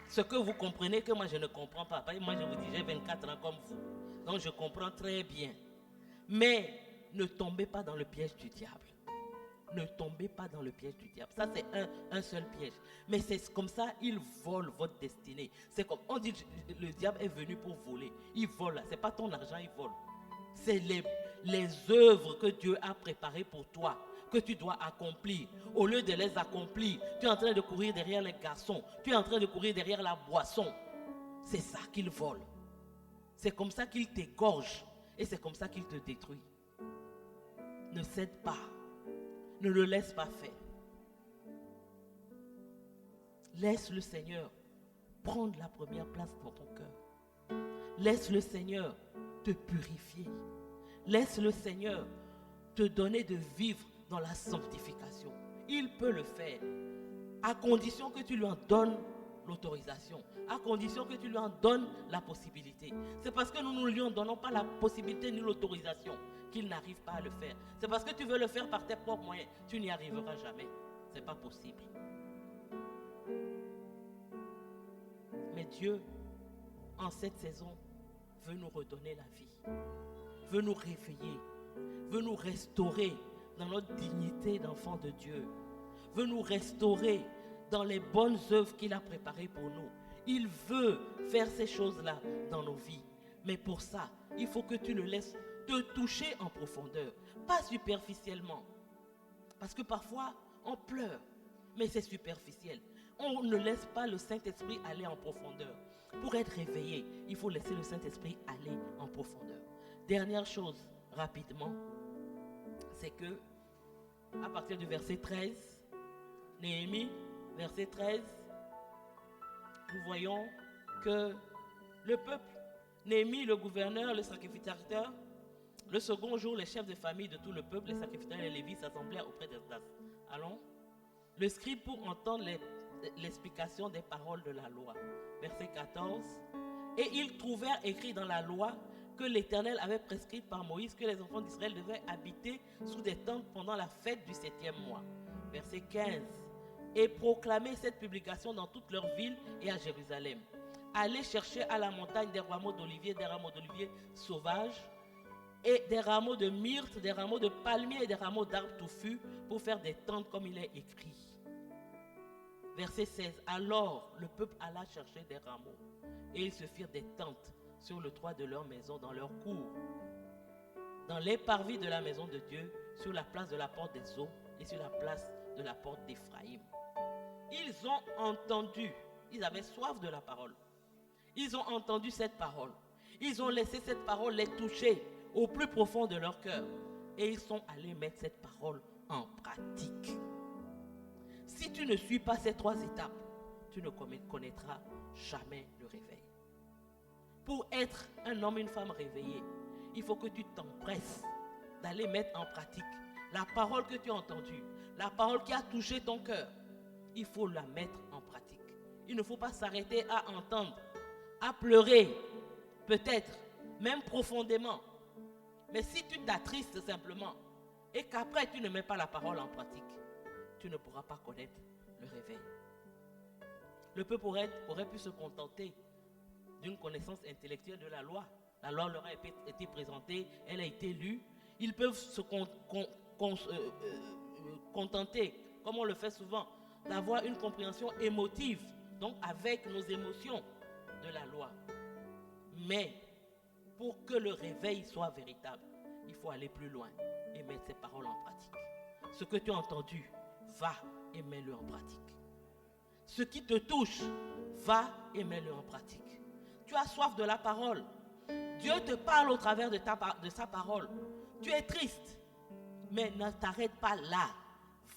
ce que vous comprenez que moi je ne comprends pas. Moi je vous dis, j'ai 24 ans comme vous. Donc je comprends très bien. Mais ne tombez pas dans le piège du diable. Ne tombez pas dans le piège du diable. Ça c'est un seul piège. Mais c'est comme ça, il vole votre destinée. C'est comme, on dit, le diable est venu pour voler. Il vole, c'est pas ton argent, il vole. C'est les œuvres que Dieu a préparées pour toi, que tu dois accomplir. Au lieu de les accomplir, tu es en train de courir derrière les garçons. Tu es en train de courir derrière la boisson. C'est ça qu'il vole. C'est comme ça qu'il t'égorge. Et c'est comme ça qu'il te détruit. Ne cède pas. Ne le laisse pas faire. Laisse le Seigneur prendre la première place dans ton cœur. Laisse le Seigneur te purifier. Laisse le Seigneur te donner de vivre dans la sanctification. Il peut le faire, à condition que tu lui en donnes l'autorisation, à condition que tu lui en donnes la possibilité. C'est parce que nous ne lui en donnons pas la possibilité ni l'autorisation qu'il n'arrive pas à le faire. C'est parce que tu veux le faire par tes propres moyens. Tu n'y arriveras jamais. Ce n'est pas possible. Mais Dieu, en cette saison, veut nous redonner la vie, veut nous réveiller, veut nous restaurer dans notre dignité d'enfant de Dieu, veut nous restaurer dans les bonnes œuvres qu'il a préparées pour nous. Il veut faire ces choses-là dans nos vies. Mais pour ça, il faut que tu le laisses te toucher en profondeur, pas superficiellement. Parce que parfois, on pleure, mais c'est superficiel. On ne laisse pas le Saint-Esprit aller en profondeur. Pour être réveillé, il faut laisser le Saint-Esprit aller en profondeur. Dernière chose, rapidement, c'est que, à partir du verset 13, Néhémie, verset 13, nous voyons que le peuple, Néhémie, le gouverneur, le sacrificateur, le second jour, les chefs de famille de tout le peuple, les sacrificateurs et les Lévites s'assemblèrent auprès d'Esdras. Allons. Le scribe pour entendre l'explication des paroles de la loi. Verset 14. Et ils trouvèrent écrit dans la loi que l'Éternel avait prescrit par Moïse que les enfants d'Israël devaient habiter sous des tentes pendant la fête du 7e mois. Verset 15. Et proclamer cette publication dans toutes leurs villes et à Jérusalem. Allez chercher à la montagne des rameaux d'olivier sauvages, et des rameaux de myrte, des rameaux de palmier et des rameaux d'arbres touffus pour faire des tentes comme il est écrit. Verset 16. Alors le peuple alla chercher des rameaux et ils se firent des tentes sur le toit de leur maison, dans leur cour, dans les parvis de la maison de Dieu, sur la place de la porte des eaux et sur la place de la porte d'Éphraïm. Ils ont entendu, ils avaient soif de la parole. Ils ont entendu cette parole. Ils ont laissé cette parole les toucher au plus profond de leur cœur. Et ils sont allés mettre cette parole en pratique. Si tu ne suis pas ces 3 étapes, tu ne connaîtras jamais le réveil. Pour être un homme, une femme réveillée, il faut que tu t'empresses d'aller mettre en pratique la parole que tu as entendue, la parole qui a touché ton cœur. Il faut la mettre en pratique. Il ne faut pas s'arrêter à entendre, à pleurer, peut-être, même profondément. Mais si tu t'attristes simplement et qu'après tu ne mets pas la parole en pratique, tu ne pourras pas connaître le réveil. Le peuple aurait pu se contenter d'une connaissance intellectuelle de la loi. La loi leur a été présentée, elle a été lue. Ils peuvent se contenter, comme on le fait souvent, d'avoir une compréhension émotive, donc avec nos émotions de la loi. Mais pour que le réveil soit véritable, il faut aller plus loin et mettre ces paroles en pratique. Ce que tu as entendu, va et mets-le en pratique. Ce qui te touche, va et mets-le en pratique. Tu as soif de la parole. Dieu te parle au travers de sa parole. Tu es triste, mais ne t'arrête pas là.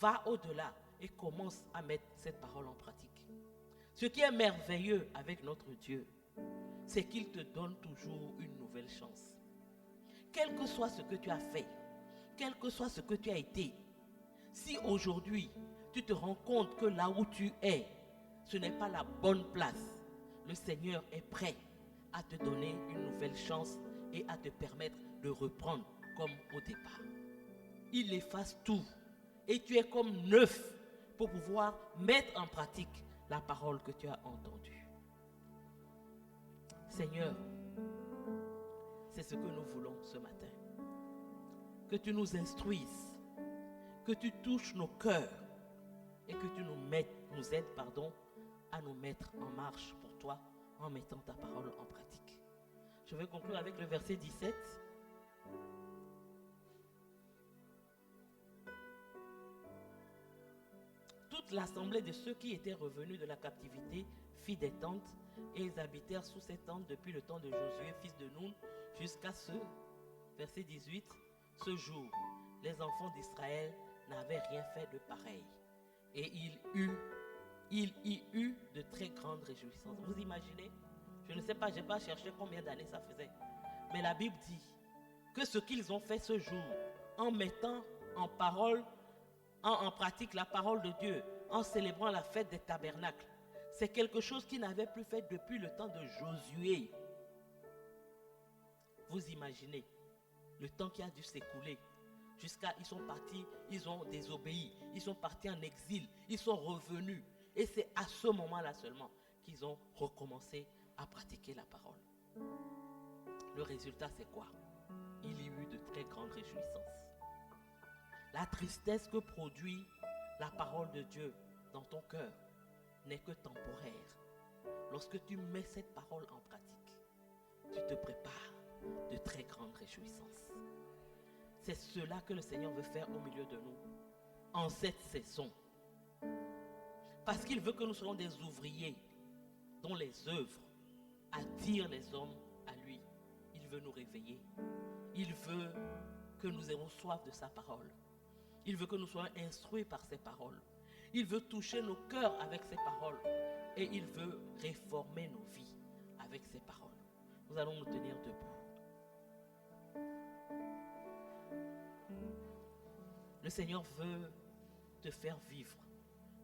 Va au-delà et commence à mettre cette parole en pratique. Ce qui est merveilleux avec notre Dieu, c'est qu'il te donne toujours une nouvelle chance. quel que soit ce que tu as fait, quel que soit ce que tu as été, si aujourd'hui tu te rends compte que là où tu es, ce n'est pas la bonne place, le Seigneur est prêt à te donner une nouvelle chance et à te permettre de reprendre comme au départ. Il efface tout et tu es comme neuf pour pouvoir mettre en pratique la parole que tu as entendue. Seigneur, c'est ce que nous voulons ce matin. Que tu nous instruises, que tu touches nos cœurs et que tu nous aides à nous mettre en marche pour toi en mettant ta parole en pratique. Je vais conclure avec le verset 17. Toute l'assemblée de ceux qui étaient revenus de la captivité fit des tentes et ils habitèrent sous ces tentes depuis le temps de Josué, fils de Nun, jusqu'à ce, verset 18, ce jour, les enfants d'Israël n'avaient rien fait de pareil. Et il y eut de très grandes réjouissances. Vous imaginez? Je ne sais pas, je n'ai pas cherché combien d'années ça faisait. Mais la Bible dit que ce qu'ils ont fait ce jour, en mettant en parole, en pratique la parole de Dieu, en célébrant la fête des tabernacles, c'est quelque chose qu'ils n'avaient plus fait depuis le temps de Josué. Vous imaginez le temps qui a dû s'écouler jusqu'à ils sont partis, ils ont désobéi, ils sont partis en exil, ils sont revenus. Et c'est à ce moment-là seulement qu'ils ont recommencé à pratiquer la parole. Le résultat, c'est quoi? Il y eut de très grandes réjouissances. La tristesse que produit la parole de Dieu dans ton cœur n'est que temporaire. Lorsque tu mets cette parole en pratique, tu te prépares de très grandes réjouissances. C'est cela que le Seigneur veut faire au milieu de nous en cette saison. Parce qu'il veut que nous soyons des ouvriers dont les œuvres attirent les hommes à lui. Il veut nous réveiller. Il veut que nous ayons soif de sa parole. Il veut que nous soyons instruits par ses paroles. Il veut toucher nos cœurs avec ses paroles. Et il veut réformer nos vies avec ses paroles. Nous allons nous tenir debout. Le Seigneur veut te faire vivre,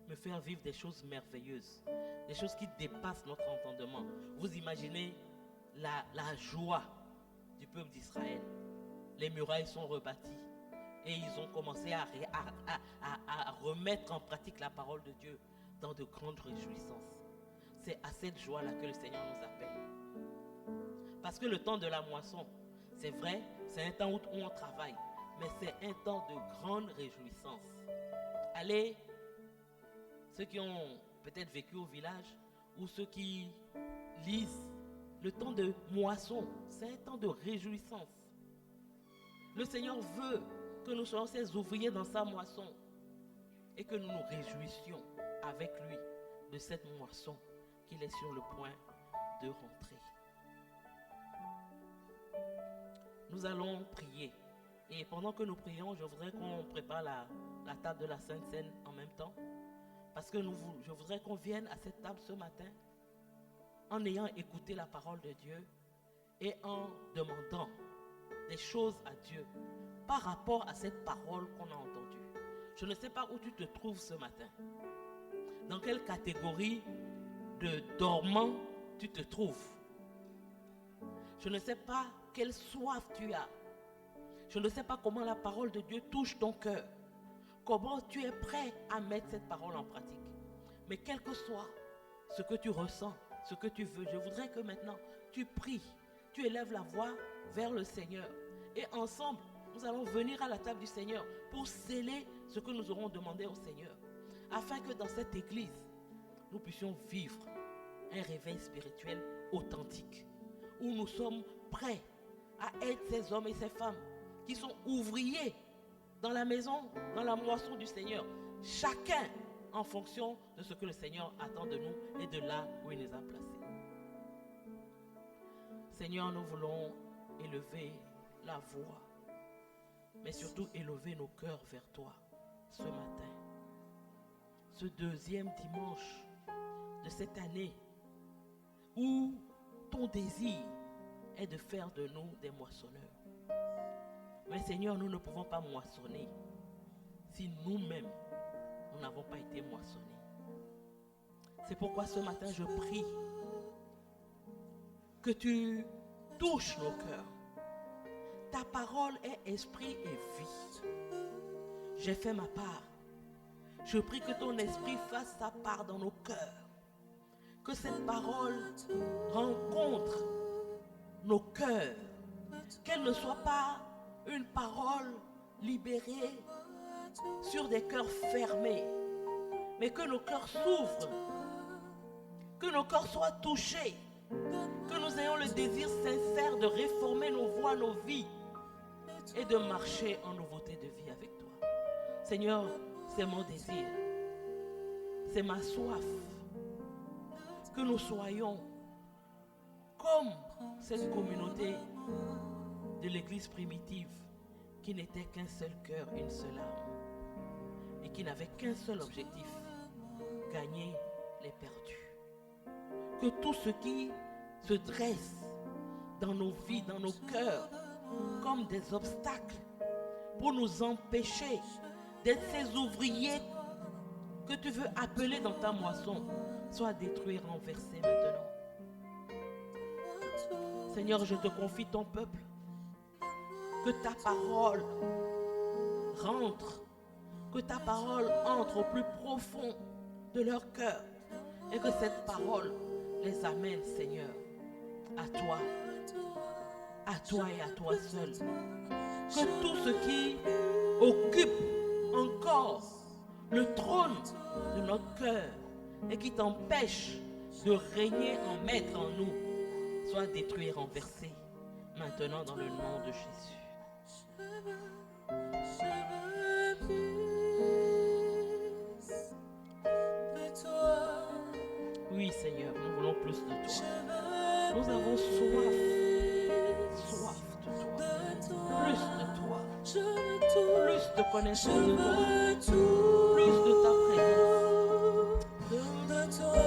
me faire vivre des choses merveilleuses, des choses qui dépassent notre entendement. Vous imaginez la joie du peuple d'Israël. Les murailles sont rebâties et ils ont commencé à remettre en pratique la parole de Dieu dans de grandes réjouissances. C'est à cette joie-là que le Seigneur nous appelle. Parce que le temps de la moisson, c'est vrai, c'est un temps où on travaille, mais c'est un temps de grande réjouissance. Allez, ceux qui ont peut-être vécu au village ou ceux qui lisent, le temps de moisson, c'est un temps de réjouissance. Le Seigneur veut que nous soyons ses ouvriers dans sa moisson et que nous nous réjouissions avec lui de cette moisson qu'il est sur le point de rentrer. Nous allons prier. Et pendant que nous prions, je voudrais qu'on prépare la table de la Sainte Seine en même temps. Parce que je voudrais qu'on vienne à cette table ce matin en ayant écouté la parole de Dieu et en demandant des choses à Dieu par rapport à cette parole qu'on a entendue. Je ne sais pas où tu te trouves ce matin. Dans quelle catégorie de dormant tu te trouves. Je ne sais pas quelle soif tu as. Je ne sais pas comment la parole de Dieu touche ton cœur. Comment tu es prêt à mettre cette parole en pratique. Mais quel que soit ce que tu ressens, ce que tu veux, je voudrais que maintenant tu pries, tu élèves la voix vers le Seigneur. Et ensemble, nous allons venir à la table du Seigneur pour sceller ce que nous aurons demandé au Seigneur. Afin que dans cette église, nous puissions vivre un réveil spirituel authentique. Où nous sommes prêts à être ces hommes et ces femmes qui sont ouvriers dans la maison, dans la moisson du Seigneur. Chacun en fonction de ce que le Seigneur attend de nous et de là où il nous a placés. Seigneur, nous voulons élever la voix, mais surtout élever nos cœurs vers toi ce matin. Ce deuxième dimanche de cette année où ton désir est de faire de nous des moissonneurs. Mais Seigneur, nous ne pouvons pas moissonner si nous-mêmes, nous n'avons pas été moissonnés. C'est pourquoi ce matin, je prie que tu touches nos cœurs. Ta parole est esprit et vie. J'ai fait ma part. Je prie que ton esprit fasse sa part dans nos cœurs. Que cette parole rencontre nos cœurs. Qu'elle ne soit pas une parole libérée sur des cœurs fermés, mais que nos cœurs s'ouvrent, que nos cœurs soient touchés, que nous ayons le désir sincère de réformer nos voies, nos vies et de marcher en nouveauté de vie avec toi. Seigneur, c'est mon désir, c'est ma soif, que nous soyons comme cette communauté de l'église primitive qui n'était qu'un seul cœur, une seule âme et qui n'avait qu'un seul objectif, gagner les perdus. Que tout ce qui se dresse dans nos vies, dans nos cœurs, comme des obstacles pour nous empêcher d'être ces ouvriers que tu veux appeler dans ta moisson, soit détruit, renversé maintenant. Seigneur, je te confie ton peuple. Que ta parole rentre, que ta parole entre au plus profond de leur cœur et que cette parole les amène, Seigneur, à toi et à toi seul. Que tout ce qui occupe encore le trône de notre cœur et qui t'empêche de régner en maître en nous soit détruit et renversé maintenant dans le nom de Jésus. Oui, Seigneur, nous voulons plus de toi. Nous avons soif de toi, plus de toi, plus de connaissance de toi, plus de ta présence. De toi,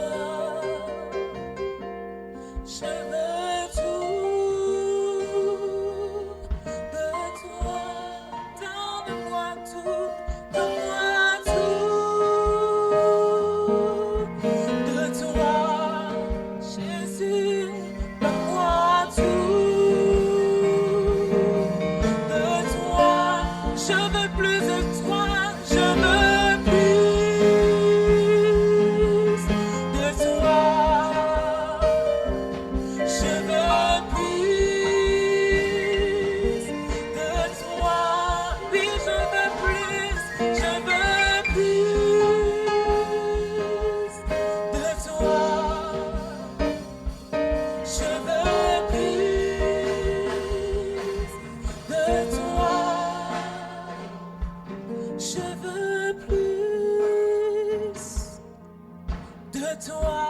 je veux tout de toi, donne-moi tout, donne-moi tout de toi, Jésus, donne-moi tout de toi, je veux plus de toi, je veux plus de toi, je veux plus de toi, oui je veux plus de toi, je veux plus de toi, je veux plus de toi,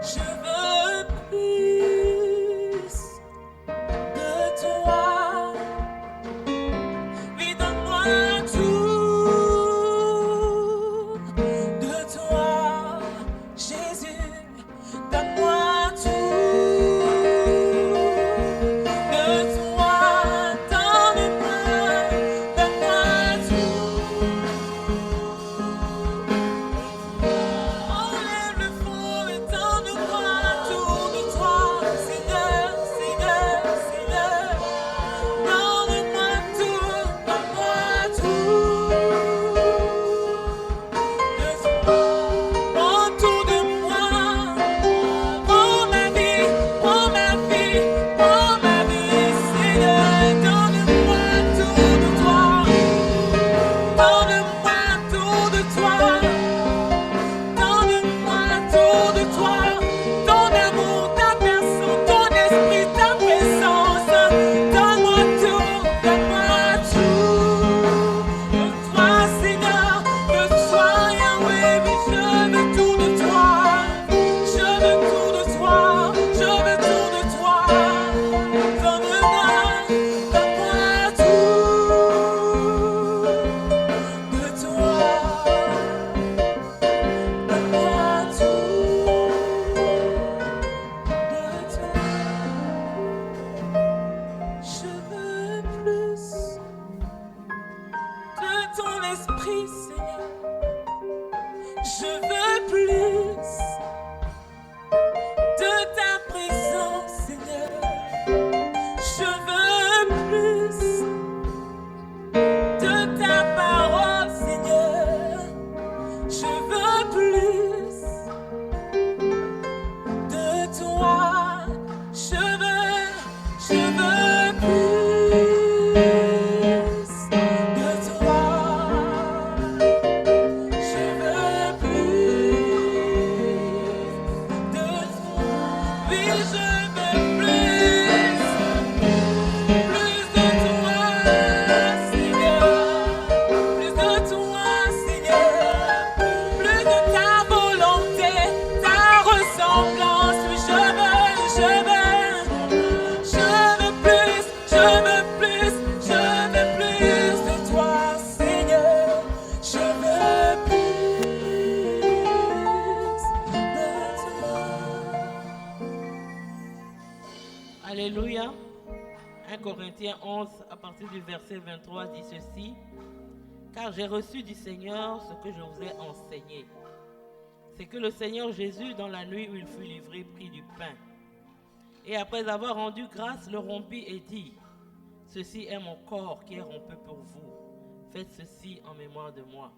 je veux plus de toi, oui donne-moi tout de toi, Jésus, donne-moi tout de toi, donne-moi tout. Je veux plus de ta présence, Seigneur. Je veux plus de ta parole, Seigneur. Je veux plus de toi. Je veux plus de toi. Je veux plus de toi. Oui, je veux plus de toi, Seigneur. Plus de toi, Seigneur. Plus de ta volonté, ta ressemblance. Oui, je veux plus de toi, Seigneur. Je veux plus de toi. Alléluia. 1 Corinthiens 11, à partir du verset 23, dit ceci. Car j'ai reçu du Seigneur ce que je vous ai enseigné. C'est que le Seigneur Jésus, dans la nuit où il fut livré, prit du pain. Et après avoir rendu grâce, le rompit et dit, ceci est mon corps qui est rompu pour vous. Faites ceci en mémoire de moi.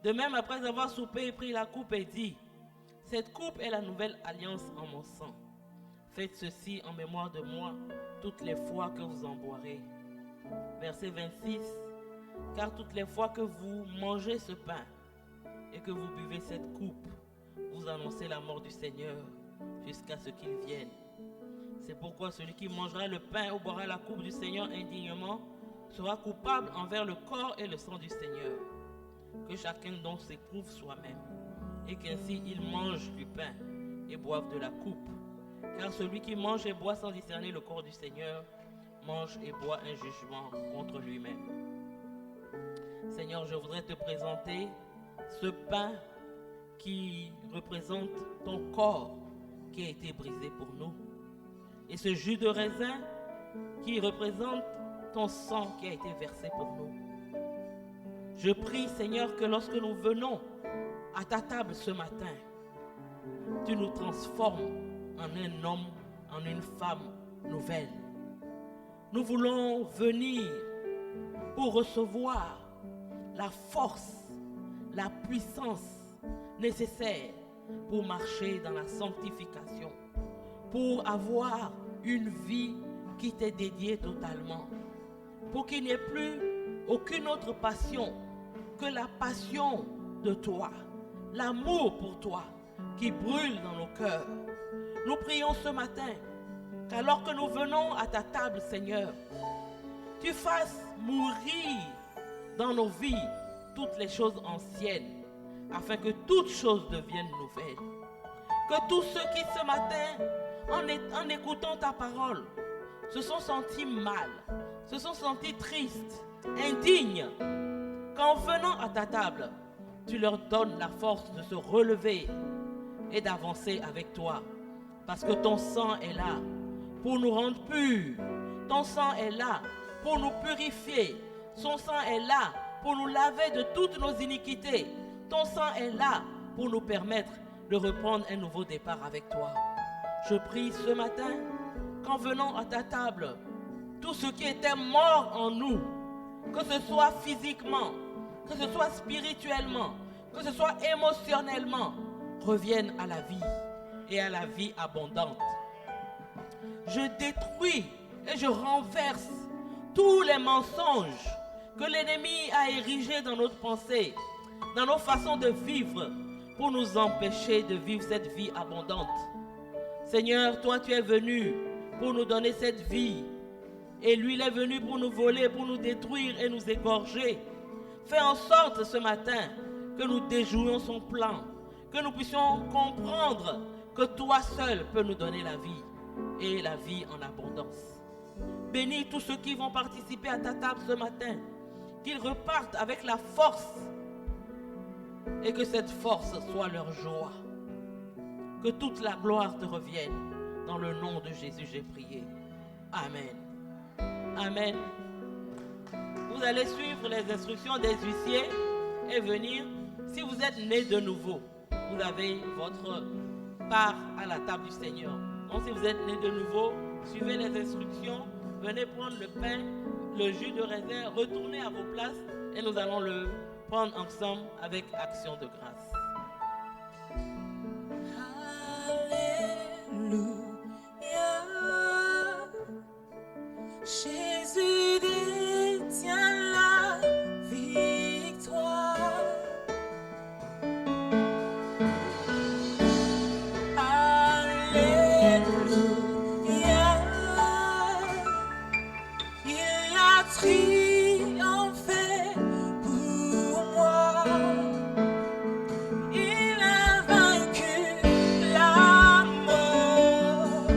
De même, après avoir soupé, il prit la coupe et dit, cette coupe est la nouvelle alliance en mon sang. Faites ceci en mémoire de moi toutes les fois que vous en boirez. Verset 26. Car toutes les fois que vous mangez ce pain et que vous buvez cette coupe, vous annoncez la mort du Seigneur jusqu'à ce qu'il vienne. C'est pourquoi celui qui mangera le pain ou boira la coupe du Seigneur indignement sera coupable envers le corps et le sang du Seigneur. Que chacun donc s'éprouve soi-même et qu'ainsi il mange du pain et boive de la coupe. Car celui qui mange et boit sans discerner le corps du Seigneur mange et boit un jugement contre lui-même. Seigneur, je voudrais te présenter ce pain qui représente ton corps qui a été brisé pour nous et ce jus de raisin qui représente ton sang qui a été versé pour nous. Je prie, Seigneur, que lorsque nous venons à ta table ce matin, tu nous transformes en un homme, en une femme nouvelle. Nous voulons venir pour recevoir la force, la puissance nécessaire pour marcher dans la sanctification, pour avoir une vie qui t'est dédiée totalement, pour qu'il n'y ait plus aucune autre passion que la passion de toi, l'amour pour toi qui brûle dans nos cœurs. Nous prions ce matin qu'alors que nous venons à ta table, Seigneur, tu fasses mourir dans nos vies toutes les choses anciennes, afin que toutes choses deviennent nouvelles. Que tous ceux qui ce matin, en écoutant ta parole, se sont sentis mal, se sont sentis tristes, indignes, qu'en venant à ta table, tu leur donnes la force de se relever et d'avancer avec toi. Parce que ton sang est là pour nous rendre purs. Ton sang est là pour nous purifier. Son sang est là pour nous laver de toutes nos iniquités. Ton sang est là pour nous permettre de reprendre un nouveau départ avec toi. Je prie ce matin qu'en venant à ta table, tout ce qui était mort en nous, que ce soit physiquement, que ce soit spirituellement, que ce soit émotionnellement, revienne à la vie et à la vie abondante. Je détruis et je renverse tous les mensonges que l'ennemi a érigés dans notre pensée, dans nos façons de vivre, pour nous empêcher de vivre cette vie abondante. Seigneur, toi tu es venu pour nous donner cette vie, et lui il est venu pour nous voler, pour nous détruire et nous égorger. Fais en sorte ce matin que nous déjouions son plan, que nous puissions comprendre que toi seul peux nous donner la vie et la vie en abondance. Bénis tous ceux qui vont participer à ta table ce matin, qu'ils repartent avec la force et que cette force soit leur joie. Que toute la gloire te revienne. Dans le nom de Jésus, j'ai prié. Amen. Amen. Vous allez suivre les instructions des huissiers et venir. Si vous êtes né de nouveau, vous avez votre part à la table du Seigneur. Donc si vous êtes né de nouveau, suivez les instructions, venez prendre le pain, le jus de raisin, retournez à vos places et nous allons le prendre ensemble avec action de grâce. Alléluia, Jésus détient la victoire. Alléluia, il a triomphé pour moi. Il a vaincu la mort.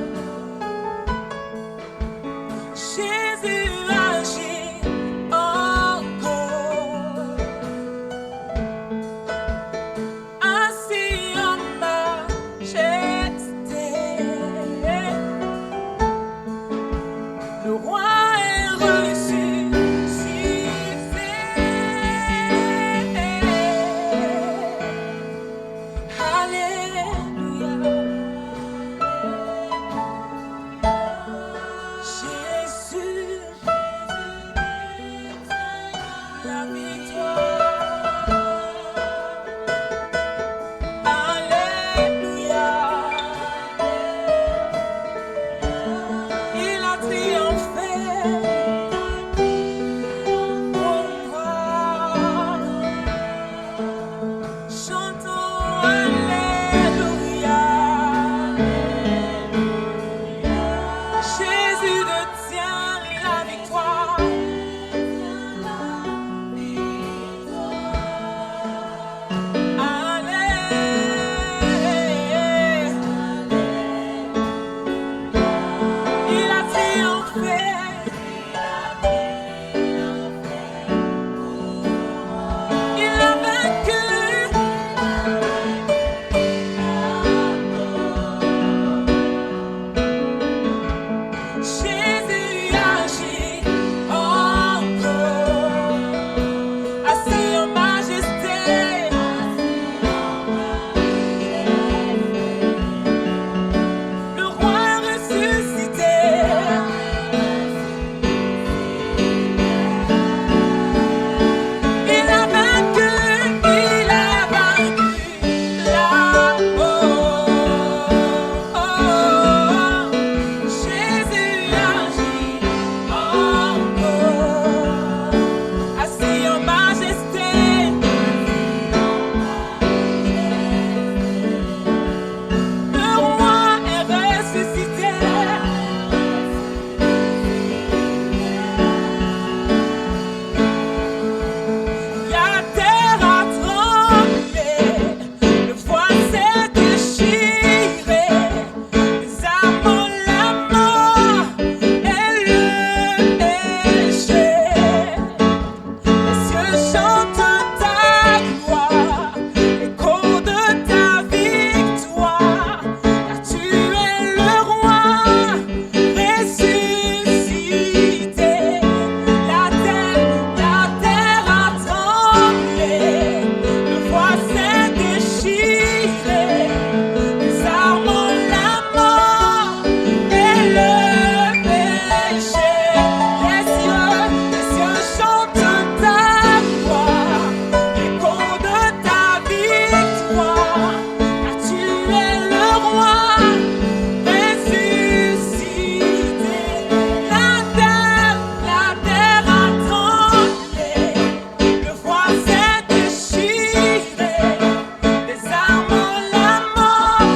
Jésus agit encore. Assis en majesté, le roi est ressuscité. Alléluia, Jésus, la victoire. Alléluia, il a triomphé pour moi. Chantons Alléluia, Jésus détient la victoire. Il a triomphé. Il a vaincu. Jésus agit encore. Assis en majesté. Le roi ressuscité. Il a vaincu la mort. Jésus agit encore. Assis en majesté. Le roi est ressuscité. La terre a tremblé, le voile s'est déchiré, les âmes, la mort et le péché. Les cieux chantent ta gloire, l'écho de ta victoire, car tu es le roi ressuscité. La terre a tremblé, le voile s'est déchiré, les armes, la mort et le péché. Les cieux chantent ta gloire, l'écho de ta victoire, car tu es le roi ressuscité. La terre a tremblé, le voile s'est déchiré, les armes, la mort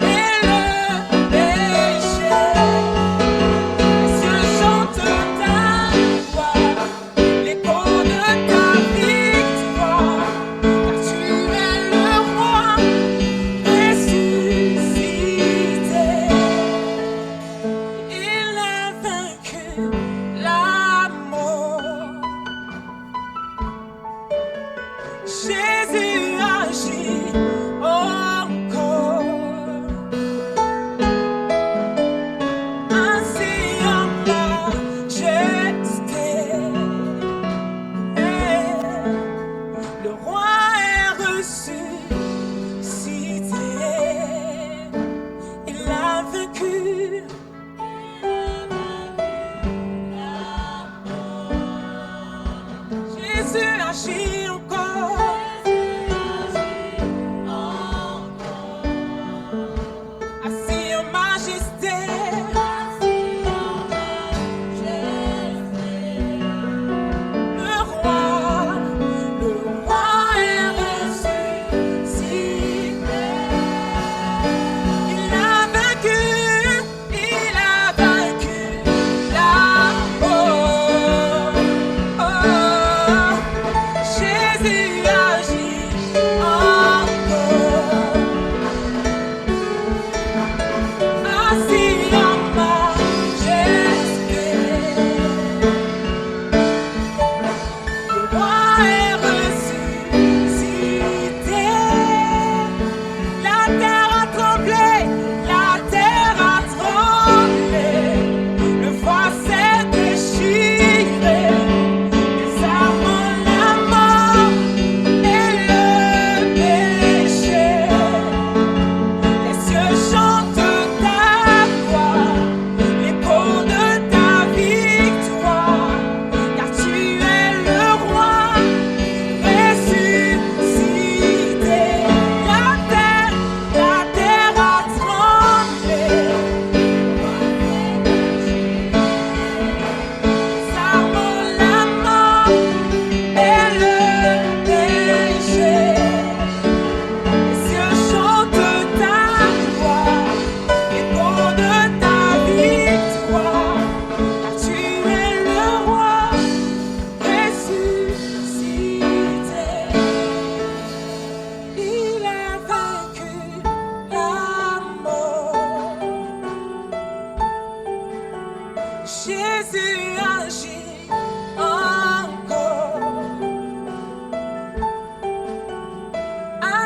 et le péché. Les cieux chantent ta gloire, l'écho de ta victoire, car tu es le roi ressuscité. Il a vaincu la mort. Jésus agit encore. Ainsi en majesté, le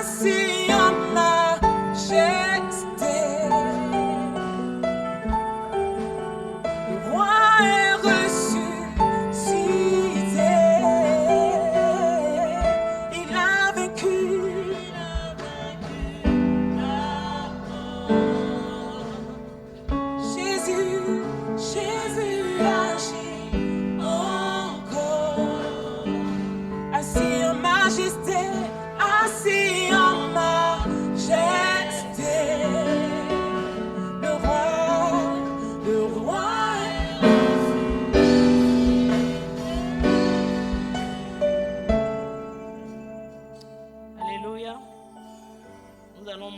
assis en majesté. Le roi est ressuscité. Il a vaincu Jésus, Jésus agit encore. Assis en majesté, assis en majesté. Le roi Alléluia. Nous allons